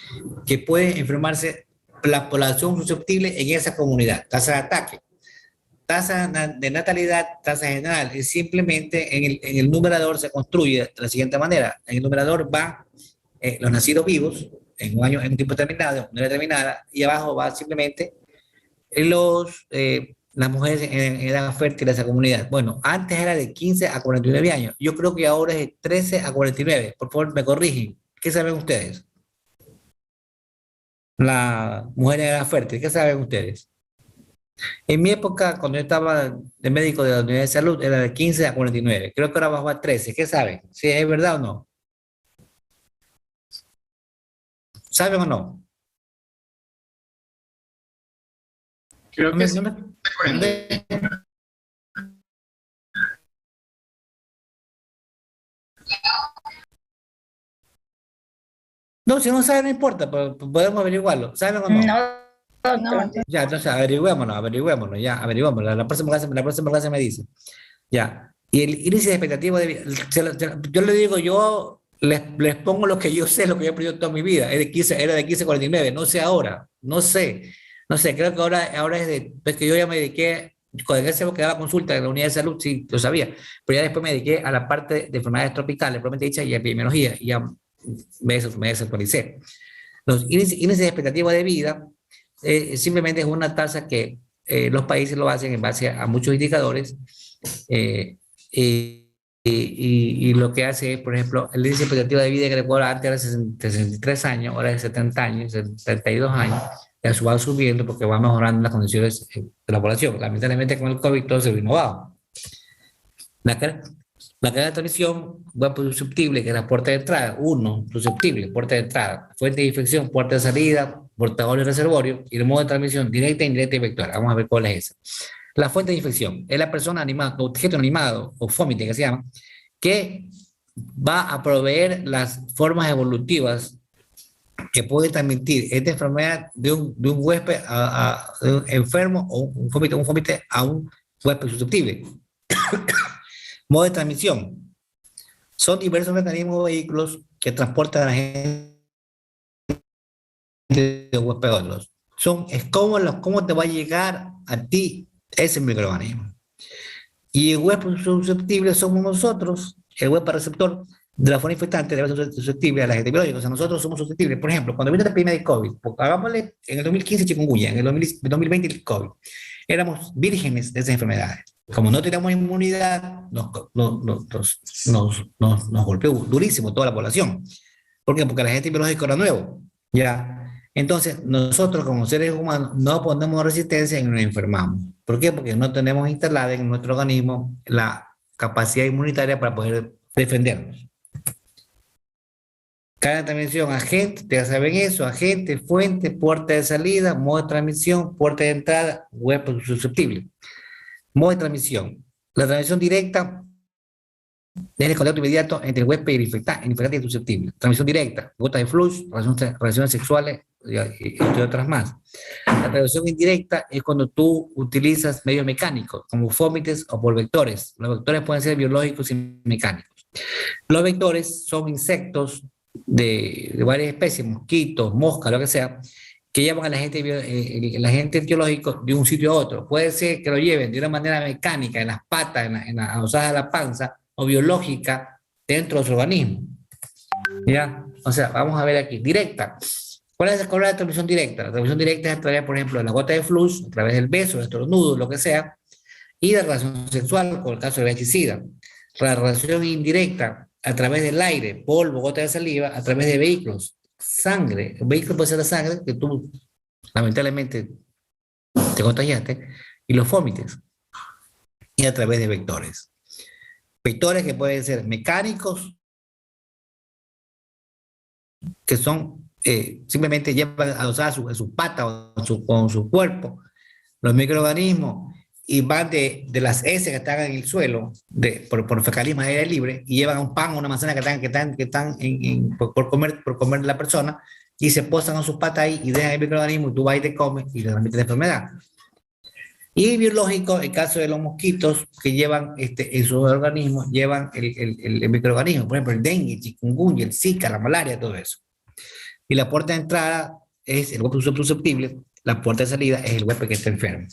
Speaker 1: puede enfermarse la población susceptible en esa comunidad. Tasa de ataque. Tasa de natalidad, tasa general. Es simplemente en el numerador se construye de la siguiente manera. En el numerador va los nacidos vivos en un tiempo determinado, en una determinada, y abajo va simplemente las mujeres en edad fértil de esa comunidad. Bueno, antes era de 15 a 49 años. Yo creo que ahora es de 13 a 49. Por favor, me corrigen. ¿Qué saben ustedes? La mujer en edad fértil, ¿qué saben ustedes? En mi época, cuando yo estaba de médico de la Unidad de Salud, era de 15 a 49. Creo que ahora bajó a 13. ¿Qué saben? ¿Si es verdad o no? ¿Saben o no?
Speaker 7: Creo que sí.
Speaker 1: No, si no sabe, no importa, podemos averiguarlo. ¿Saben o no?
Speaker 4: No,
Speaker 5: No,
Speaker 4: doctor.
Speaker 1: Ya, entonces averiguémonos, ya, averiguémonos. La próxima clase me dice. Ya. Y el índice de expectativa de vida, yo le digo, yo les pongo lo que yo sé, lo que yo he aprendido toda mi vida. Era de 15:49, no sé ahora, no sé, creo que ahora es de, pues que yo ya me dediqué, cuando en esa época daba consulta en la unidad de salud, sí, lo sabía, pero ya después me dediqué a la parte de enfermedades tropicales, propiamente dicha, y epidemiología, y ya me desactualicé. Los índices de expectativa de vida simplemente es una tasa que los países lo hacen en base a muchos indicadores eh, y lo que hace es, por ejemplo, el índice de expectativa de vida que recuerdo antes era de 63 años, ahora es de 70 años, 72 años, ya va subiendo porque va mejorando las condiciones de la población. Lamentablemente con el COVID todo se vino abajo. La cadena de transmisión, web susceptible, que es la puerta de entrada, susceptible, puerta de entrada, fuente de infección, puerta de salida, portador y reservorio, y el modo de transmisión directa, indirecta y vectorial. Vamos a ver cuál es esa. La fuente de infección es la persona animada, objeto animado o fómite que se llama, que va a proveer las formas evolutivas que puede transmitir esta enfermedad de un huésped de un enfermo o un fómite a un huésped susceptible. Modo de transmisión. Son diversos mecanismos o vehículos que transportan a la gente de huésped a otros. Es cómo te va a llegar a ti ese microorganismo. Y el huésped susceptible somos nosotros, el huésped receptor de la forma infectante debe ser susceptible a la gente biológica. O sea, nosotros somos susceptibles. Por ejemplo, cuando vino la epidemia de COVID, hagámosle en el 2015 chikungunya, en el 2020 el COVID, éramos vírgenes de esas enfermedades. Como no teníamos inmunidad, nos golpeó durísimo toda la población. ¿Por qué? Porque la gente biológica era nuevo. ¿Ya? Entonces, nosotros como seres humanos no ponemos resistencia y nos enfermamos. ¿Por qué? Porque no tenemos instalada en nuestro organismo la capacidad inmunitaria para poder defendernos. Cada transmisión, agente, ya saben eso, agente, fuente, puerta de salida, modo de transmisión, puerta de entrada, huésped susceptible. Modo de transmisión. La transmisión directa es el contacto inmediato entre el huésped y el infectante y el susceptible. Transmisión directa, gota de flujo, relaciones sexuales, entre otras más. La transmisión indirecta es cuando tú utilizas medios mecánicos, como fómites o por vectores. Los vectores pueden ser biológicos y mecánicos. Los vectores son insectos de varias especies, mosquitos, moscas, lo que sea, que llevan al agente biológico de un sitio a otro. Puede ser que lo lleven de una manera mecánica, en las patas, en las osadas de la panza, o biológica dentro de su organismo. ¿Ya? O sea, vamos a ver aquí, directa. ¿Cuál es la transmisión directa? La transmisión directa es a través, por ejemplo, de la gota de flujo, a través del beso, del estornudo, lo que sea, y de la relación sexual, con el caso de VIH-Sida. La relación indirecta, a través del aire, polvo, gota de saliva, a través de vehículos, sangre. El vehículo puede ser la sangre, que tú lamentablemente te contagiaste, y los fómites, y a través de vectores. Vectores que pueden ser mecánicos, que son simplemente llevan adosadas su pata o con su cuerpo, los microorganismos, y van de las heces que están en el suelo, por fecalismo al aire libre, y llevan un pan o una manzana que están por comer la persona, y se posan en sus patas ahí y dejan el microorganismo, y tú vas y te comes y le transmites la enfermedad. Y biológico, el caso de los mosquitos que llevan en sus organismos, llevan el microorganismo, por ejemplo, el dengue, chikungunya, el zika, la malaria, todo eso. Y la puerta de entrada es el huésped susceptible, la puerta de salida es el huésped que está enfermo.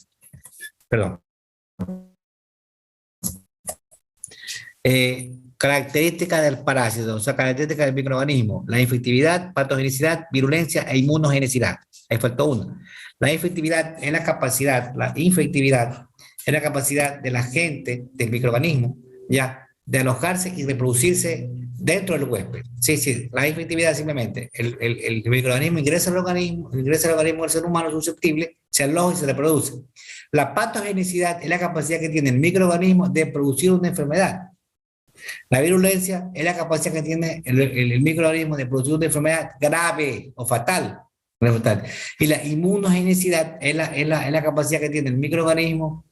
Speaker 1: Perdón. Características del parásito, o sea, características del microorganismo: la infectividad, patogenicidad, virulencia e inmunogenicidad. Ahí faltó una. La infectividad es la capacidad del agente del microorganismo, ya, de alojarse y reproducirse dentro del huésped. Sí, la infectividad simplemente, el microorganismo ingresa al organismo del ser humano susceptible, se aloja y se reproduce. La patogenicidad es la capacidad que tiene el microorganismo de producir una enfermedad. La virulencia es la capacidad que tiene el microorganismo de producir una enfermedad grave o fatal. Y la inmunogenicidad es la capacidad que tiene el microorganismo,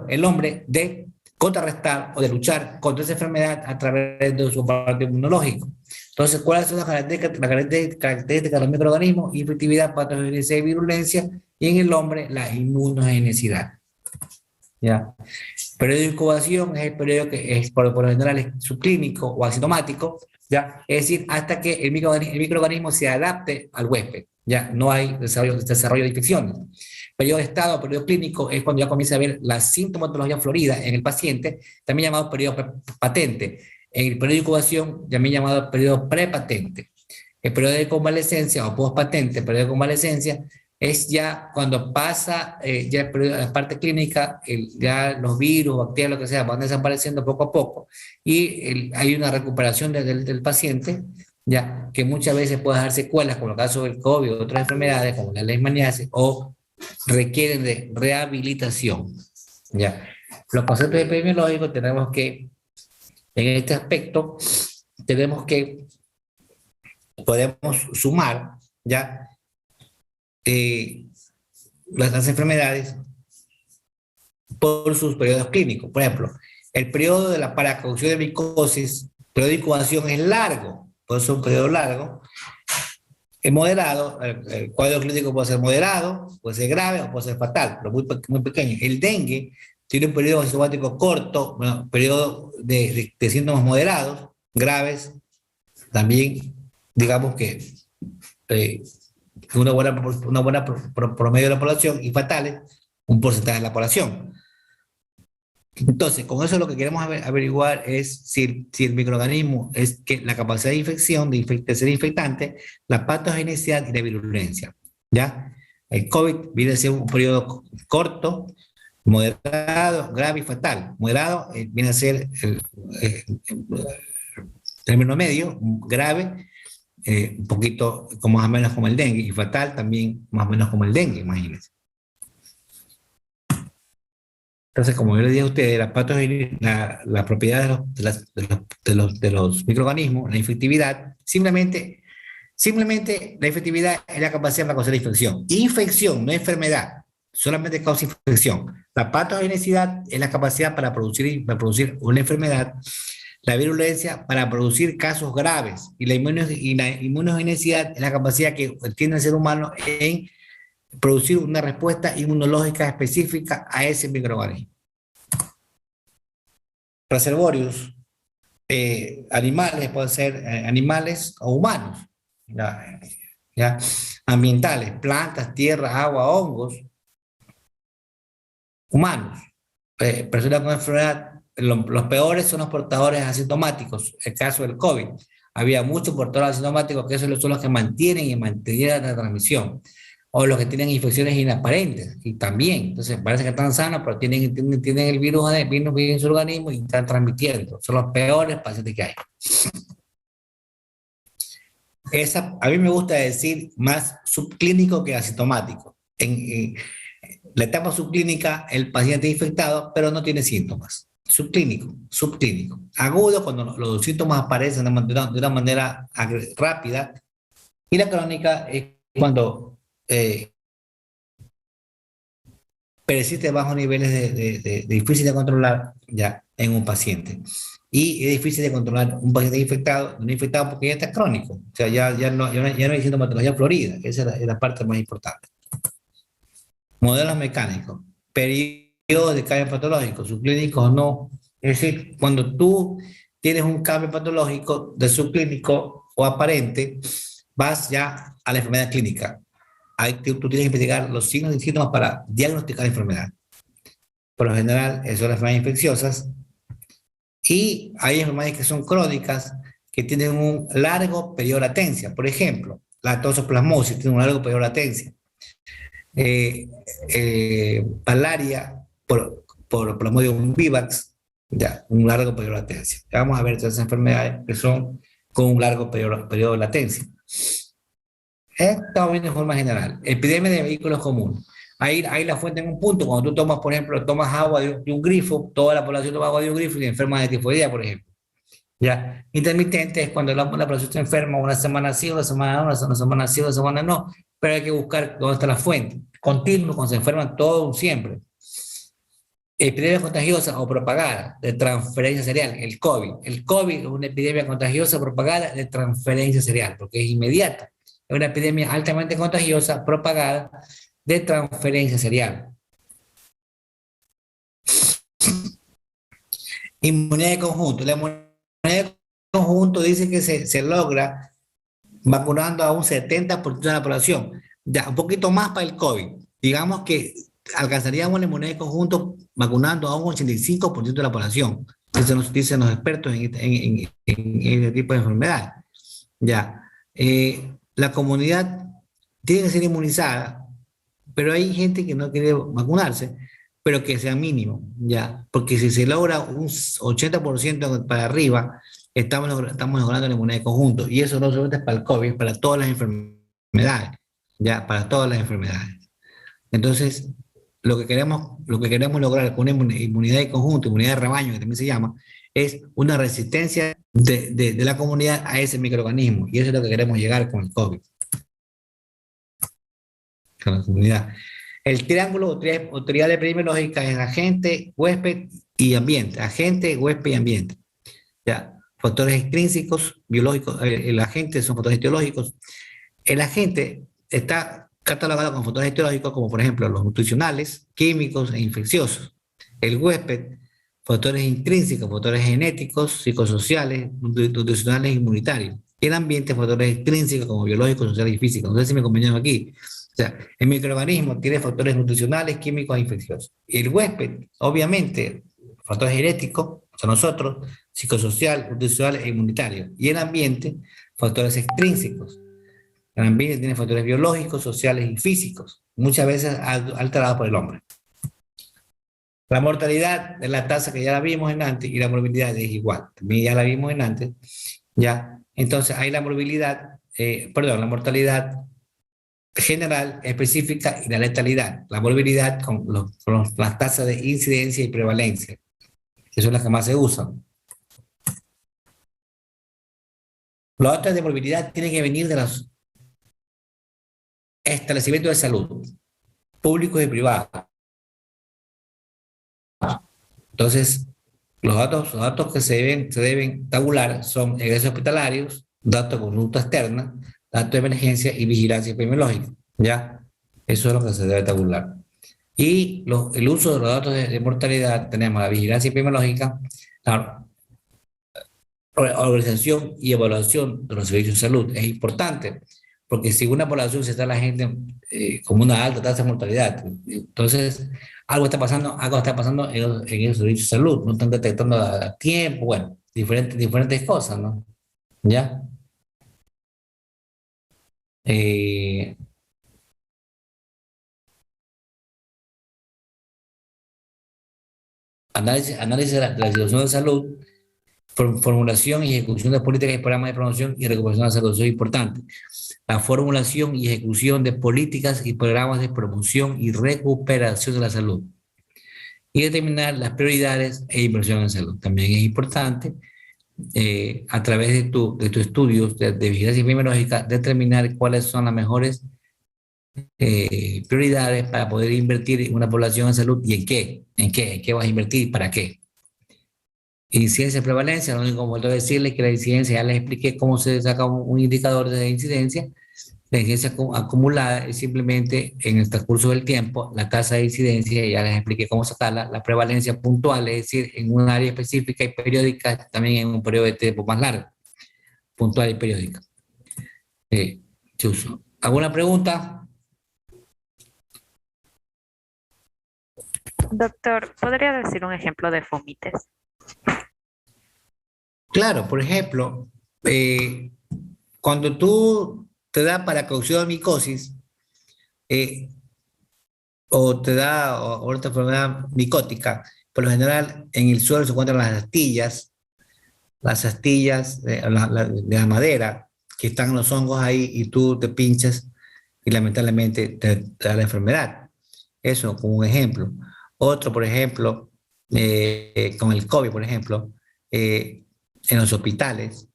Speaker 1: el hombre, de contrarrestar o de luchar contra esa enfermedad a través de su aparato inmunológico. Entonces, ¿cuáles son las características de los microorganismos? Infectividad, patogenicidad y virulencia, y en el hombre, la inmunogenicidad. ¿Ya? El periodo de incubación es el periodo que es, por lo general, es subclínico o asintomático, ¿ya? Es decir, hasta que el microorganismo se adapte al huésped, ¿ya? No hay desarrollo de infecciones. Periodo de estado, periodo clínico, es cuando ya comienza a ver la sintomatología florida en el paciente, también llamado periodo patente. En el periodo de incubación, también llamado periodo prepatente. El periodo de convalescencia o postpatente, periodo de convalescencia, es ya cuando pasa ya el periodo, la parte clínica, ya los virus, bacterias, lo que sea, van desapareciendo poco a poco y hay una recuperación del paciente, ya que muchas veces puede dar secuelas, como el caso del COVID o otras enfermedades, como la leishmaniasis, o requieren de rehabilitación. ¿Ya? Los conceptos epidemiológicos tenemos que, en este aspecto, podemos sumar, ¿ya? Las enfermedades por sus periodos clínicos. Por ejemplo, el periodo de la paracaución de micosis, periodo de incubación es largo, puede ser un periodo largo. Es moderado, el cuadro clínico puede ser moderado, puede ser grave o puede ser fatal, pero muy pequeño. El dengue tiene un periodo asintomático corto, bueno, periodo de síntomas moderados, graves, también digamos que una buena promedio de la población, y fatales, un porcentaje de la población. Entonces, con eso lo que queremos averiguar es si el microorganismo es que la capacidad de infección, de ser infectante, la patogenicidad y la virulencia. ¿Ya? El COVID viene a ser un periodo corto, moderado, grave y fatal. Moderado viene a ser el término medio, grave, un poquito más o menos como el dengue, y fatal también más o menos como el dengue, imagínense. Entonces, como yo les dije a ustedes, la propiedad de los microorganismos, la infectividad, simplemente la infectividad es la capacidad para causar infección. Infección, no enfermedad, solamente causa infección. La patogenicidad es la capacidad para producir una enfermedad. La virulencia para producir casos graves, y la inmunogenicidad es la capacidad que tiene el ser humano en producir una respuesta inmunológica específica a ese microorganismo. Reservorios, animales, pueden ser animales o humanos, ¿ya? Ambientales, plantas, tierra, agua, hongos, humanos, personas con enfermedad. Los peores son los portadores asintomáticos. El caso del COVID, había muchos portadores asintomáticos que esos son los que mantienen y mantenían la transmisión, o los que tienen infecciones inaparentes, y también, entonces parece que están sanos, pero tienen el virus en su organismo y están transmitiendo. Son los peores pacientes que hay. A mí me gusta decir más subclínico que asintomático. En la etapa subclínica, el paciente es infectado, pero no tiene síntomas. Subclínico. Agudo, cuando los síntomas aparecen de una manera rápida, y la crónica es cuando persiste bajos niveles de difícil de controlar ya en un paciente. Y es difícil de controlar un paciente infectado, no infectado porque ya está crónico. O sea, ya no hay sintomatología florida, que esa es la parte más importante. Modelos mecánicos. Periodos de cambio patológico, subclínicos o no. Es decir, cuando tú tienes un cambio patológico de subclínico o aparente, vas ya a la enfermedad clínica. Tú tienes que investigar los signos y síntomas para diagnosticar la enfermedad. Por lo general, son las enfermedades infecciosas, y hay enfermedades que son crónicas, que tienen un largo periodo de latencia. Por ejemplo, la toxoplasmosis tiene un largo periodo de latencia. Malaria por Plasmodium vivax, ya, un largo periodo de latencia. Ya vamos a ver todas esas enfermedades que son con un largo periodo de latencia. Estamos viendo de forma general. Epidemia de vehículos comunes. Ahí la fuente en un punto. Cuando tú tomas, por ejemplo, agua de un grifo, toda la población toma agua de un grifo y enferma de tifoidea, por ejemplo. ¿Ya? Intermitente es cuando la población está enferma una semana sí, una semana no, una semana sí, una semana no, pero hay que buscar dónde está la fuente. Continuo, cuando se enferman todos siempre. epidemia contagiosa o propagada de transferencia serial, el COVID. El COVID es una epidemia contagiosa propagada de transferencia serial, porque es inmediata. Es una epidemia altamente contagiosa propagada de transferencia serial. Inmunidad de conjunto. La inmunidad de conjunto dice que se logra vacunando a un 70% de la población. Ya, un poquito más para el COVID. Digamos que alcanzaríamos la inmunidad de conjunto vacunando a un 85% de la población. Dicen los expertos en este tipo de enfermedad. Ya. La comunidad tiene que ser inmunizada, pero hay gente que no quiere vacunarse, pero que sea mínimo, ya. Porque si se logra un 80% para arriba, estamos logrando la inmunidad de conjunto. Y eso no solamente es para el COVID, es para todas las enfermedades, ya, para todas las enfermedades. Entonces, lo que queremos lograr con una inmunidad de conjunto, inmunidad de rebaño, que también se llama, es una resistencia de la comunidad a ese microorganismo. Y eso es lo que queremos llegar con el COVID. Con la comunidad. El triángulo o triada epidemiológica es agente, huésped y ambiente. Agente, huésped y ambiente. Ya. Factores extrínsecos, biológicos, el agente son factores etiológicos. El agente está catalogado con factores etiológicos como por ejemplo los nutricionales, químicos e infecciosos. El huésped, factores intrínsecos, factores genéticos, psicosociales, nutricionales e inmunitarios. Y el ambiente, factores extrínsecos como biológicos, sociales y físicos. No sé si me acompañan aquí. O sea, el microorganismo tiene factores nutricionales, químicos e infecciosos. Y el huésped, obviamente, factores genéticos, o sea, nosotros, psicosocial, nutricional e inmunitario. Y el ambiente, factores extrínsecos. El ambiente tiene factores biológicos, sociales y físicos, muchas veces alterados por el hombre. La mortalidad de la tasa que ya la vimos en antes y la morbilidad es igual. También ya la vimos en antes. ¿Ya? Entonces, hay la morbilidad, la mortalidad general, específica y la letalidad. La morbilidad con las tasas de incidencia y prevalencia, que son las que más se usan. Los datos de morbilidad tienen que venir de los establecimientos de salud, públicos y privados. Entonces, los datos que se deben tabular son egresos hospitalarios, datos de conducta externa, datos de emergencia y vigilancia epidemiológica. ¿Ya? Eso es lo que se debe tabular. Y el uso de los datos de mortalidad, tenemos la vigilancia epidemiológica, la organización y evaluación de los servicios de salud. Es importante, porque si una población se está la gente con una alta tasa de mortalidad, entonces algo está pasando en el servicio de salud, no están detectando a tiempo, bueno, diferentes cosas, ¿no? ¿Ya? Análisis de la situación de salud, formulación y ejecución de políticas y programas de promoción y recuperación de la salud. Eso es importante. La formulación y ejecución de políticas y programas de promoción y recuperación de la salud. Y determinar las prioridades e inversión en salud. También es importante, a través de tus estudios de vigilancia epidemiológica, determinar cuáles son las mejores prioridades para poder invertir en una población en salud y en qué vas a invertir y para qué. Incidencia y prevalencia, lo único que vuelvo a decirles que la incidencia, ya les expliqué cómo se saca un indicador de incidencia. La incidencia acumulada es simplemente en el transcurso del tiempo, la tasa de incidencia, ya les expliqué cómo sacarla. La prevalencia puntual, es decir, en un área específica y periódica, también en un periodo de tiempo más largo, puntual y periódica. Chuso. ¿Alguna pregunta?
Speaker 8: Doctor, ¿podría decir un ejemplo de fomites?
Speaker 1: Claro, por ejemplo, cuando tú te da paracausiomicosis o te da otra enfermedad micótica, por lo general en el suelo se encuentran las astillas de la madera, que están los hongos ahí y tú te pinchas y lamentablemente te da la enfermedad. Eso como un ejemplo. Otro, por ejemplo, con el COVID, por ejemplo, en los hospitales,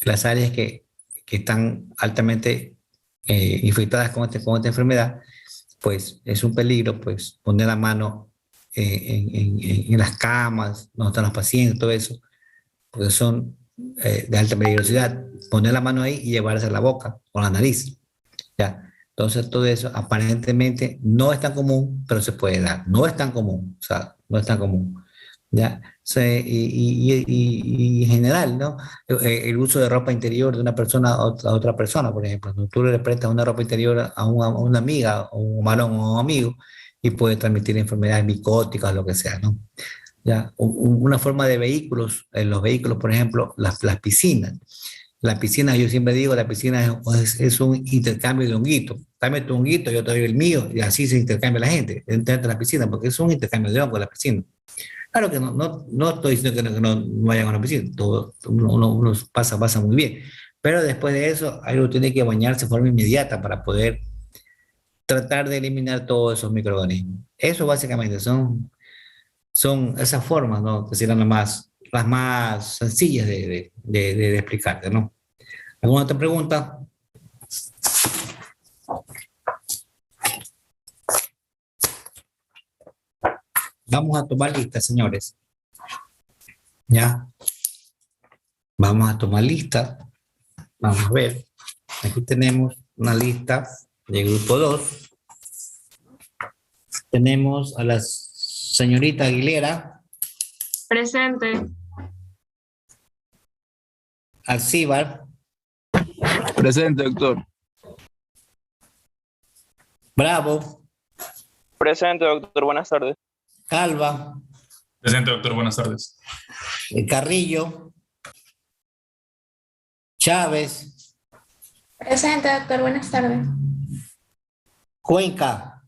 Speaker 1: las áreas que están altamente infectadas con esta enfermedad, pues es un peligro pues poner la mano en las camas, donde están los pacientes, todo eso, porque son de alta peligrosidad. Poner la mano ahí y llevarse a la boca o la nariz. ¿Ya? Entonces, todo eso aparentemente no es tan común, pero se puede dar. No es tan común, o sea, no es tan común. ¿Ya? O sea, y en general, ¿no? El uso de ropa interior de una persona a otra persona, por ejemplo. Cuando tú le prestas una ropa interior a una amiga, o un varón o un amigo, y puede transmitir enfermedades micóticas, lo que sea, ¿no? ¿Ya? Una forma de vehículos, en los vehículos, por ejemplo, las piscinas. La piscina, yo siempre digo, la piscina es un intercambio de honguitos. Dame tu honguito, yo te doy el mío, y así se intercambia la gente dentro de la piscina, porque es un intercambio de hongos la piscina. Claro que no estoy diciendo que no vayan a una piscina, todo, uno pasa muy bien, pero después de eso, uno tiene que bañarse de forma inmediata para poder tratar de eliminar todos esos microorganismos. Eso básicamente son esas formas, ¿no? Que serán las más sencillas de explicarte, ¿no? ¿Alguna otra pregunta? Vamos a tomar lista, señores. ¿Ya? Vamos a tomar lista. Vamos a ver. Aquí tenemos una lista de grupo 2. Tenemos a la señorita Aguilera.
Speaker 6: Presente.
Speaker 1: Alcíbar.
Speaker 9: Presente, doctor.
Speaker 1: Bravo.
Speaker 10: Presente, doctor. Buenas tardes.
Speaker 1: Calva.
Speaker 11: Presente, doctor. Buenas tardes.
Speaker 1: Carrillo. Chávez.
Speaker 6: Presente, doctor. Buenas tardes.
Speaker 1: Cuenca.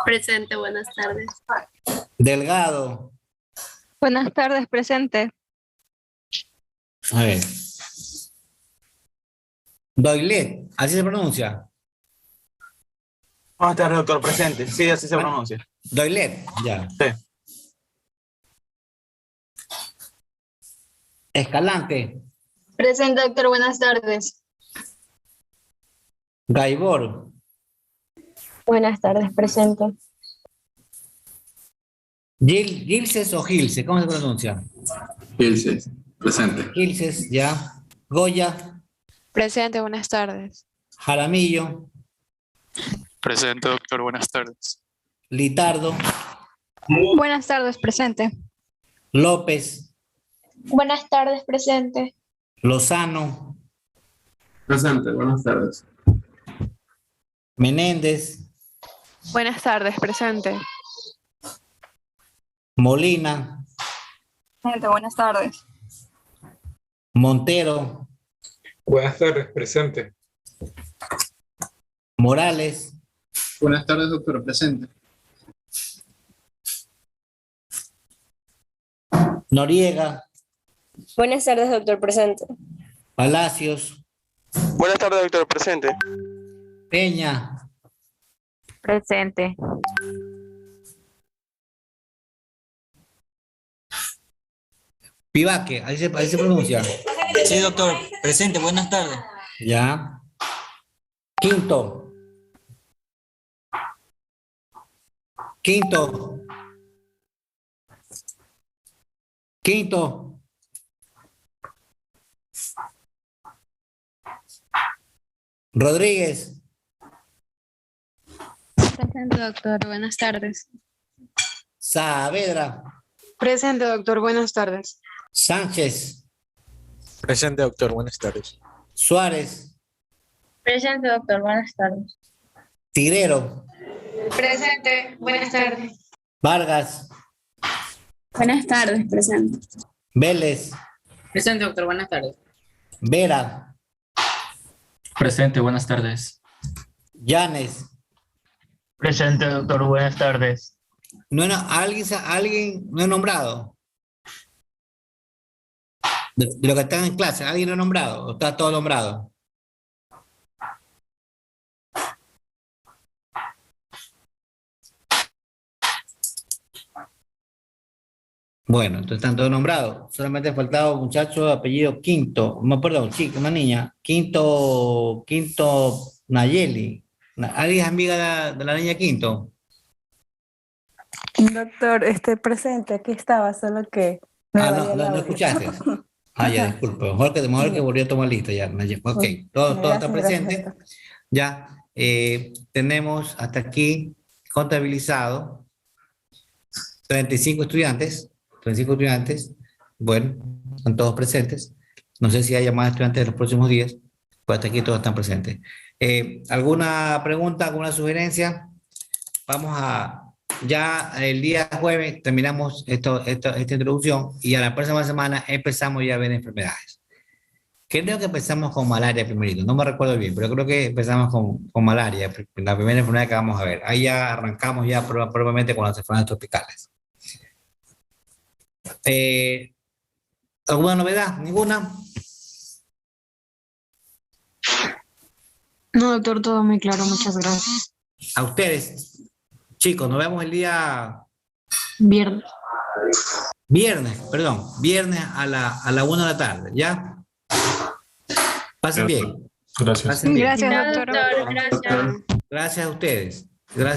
Speaker 6: Presente, buenas tardes.
Speaker 1: Delgado.
Speaker 5: Buenas tardes, presente.
Speaker 1: A ver. Doilet, ¿así se pronuncia?
Speaker 2: Buenas tardes, doctor. Presente. Sí, así se pronuncia.
Speaker 1: Doilet, ya.
Speaker 2: Sí.
Speaker 1: Escalante.
Speaker 6: Presente, doctor. Buenas tardes.
Speaker 1: Gaibor.
Speaker 6: Buenas tardes, presente.
Speaker 1: Gilces o Gilce, ¿cómo se pronuncia?
Speaker 7: Gilces, presente.
Speaker 1: Gilces, ya. Goya.
Speaker 8: Presente, buenas tardes.
Speaker 1: Jaramillo.
Speaker 11: Presente, doctor. Buenas tardes.
Speaker 1: Litardo.
Speaker 5: Buenas tardes, presente.
Speaker 1: López.
Speaker 6: Buenas tardes, presente.
Speaker 1: Lozano.
Speaker 7: Presente, buenas tardes.
Speaker 1: Menéndez.
Speaker 8: Buenas tardes, presente.
Speaker 1: Molina.
Speaker 5: Presente, buenas tardes.
Speaker 1: Montero.
Speaker 12: Buenas tardes, presente.
Speaker 1: Morales.
Speaker 9: Buenas tardes, doctor. Presente.
Speaker 1: Noriega.
Speaker 6: Buenas tardes, doctor. Presente.
Speaker 1: Palacios.
Speaker 10: Buenas tardes, doctor. Presente.
Speaker 1: Peña.
Speaker 8: Presente.
Speaker 1: Pivaque, ahí se pronuncia.
Speaker 13: Sí, doctor. Presente, buenas tardes.
Speaker 1: Ya. Quinto. Quinto. Quinto. Rodríguez.
Speaker 6: Presente, doctor. Buenas tardes.
Speaker 1: Saavedra.
Speaker 6: Presente, doctor. Buenas tardes.
Speaker 1: Sánchez.
Speaker 12: Presente, doctor. Buenas tardes.
Speaker 1: Suárez.
Speaker 4: Presente, doctor. Buenas tardes.
Speaker 1: Tirero.
Speaker 6: Presente. Buenas tardes.
Speaker 1: Vargas.
Speaker 6: Buenas tardes, presente.
Speaker 1: Vélez.
Speaker 13: Presente, doctor. Buenas tardes.
Speaker 1: Vera.
Speaker 13: Presente, buenas tardes.
Speaker 1: Llanes.
Speaker 3: Presente, doctor. Buenas tardes.
Speaker 1: ¿Alguien no he nombrado? De lo que están en clase, ¿alguien no ha nombrado? ¿O está todo nombrado? Bueno, entonces están todos nombrados. Solamente faltaba un muchacho de apellido Quinto. No, perdón, chica, una niña. Quinto Nayeli. ¿Alguien es amiga de la niña Quinto?
Speaker 14: Doctor, presente, aquí estaba, solo que me valía el
Speaker 1: no
Speaker 14: audio.
Speaker 1: escuchaste. Ya, disculpe. Mejor que volvió a tomar lista ya. Ok, todo está presente. Ya, tenemos hasta aquí contabilizado 35 estudiantes. 35 estudiantes. Bueno, están todos presentes. No sé si haya más estudiantes en los próximos días, pero hasta aquí todos están presentes. ¿Alguna pregunta, alguna sugerencia? Vamos a... Ya el día jueves terminamos esta introducción y a la próxima semana empezamos ya a ver enfermedades. Creo que empezamos con malaria primerito, no me recuerdo bien, pero creo que empezamos con malaria, la primera enfermedad que vamos a ver. Ahí ya arrancamos ya probablemente con las enfermedades tropicales. ¿Alguna novedad? ¿Ninguna?
Speaker 6: No, doctor, todo muy claro, muchas gracias.
Speaker 1: A ustedes. Chicos, nos vemos el día...
Speaker 6: Viernes.
Speaker 1: Viernes a la 1 de la tarde, ¿ya? Pasen bien.
Speaker 11: Gracias.
Speaker 1: Pasen bien.
Speaker 6: Gracias, doctor.
Speaker 1: Gracias a ustedes.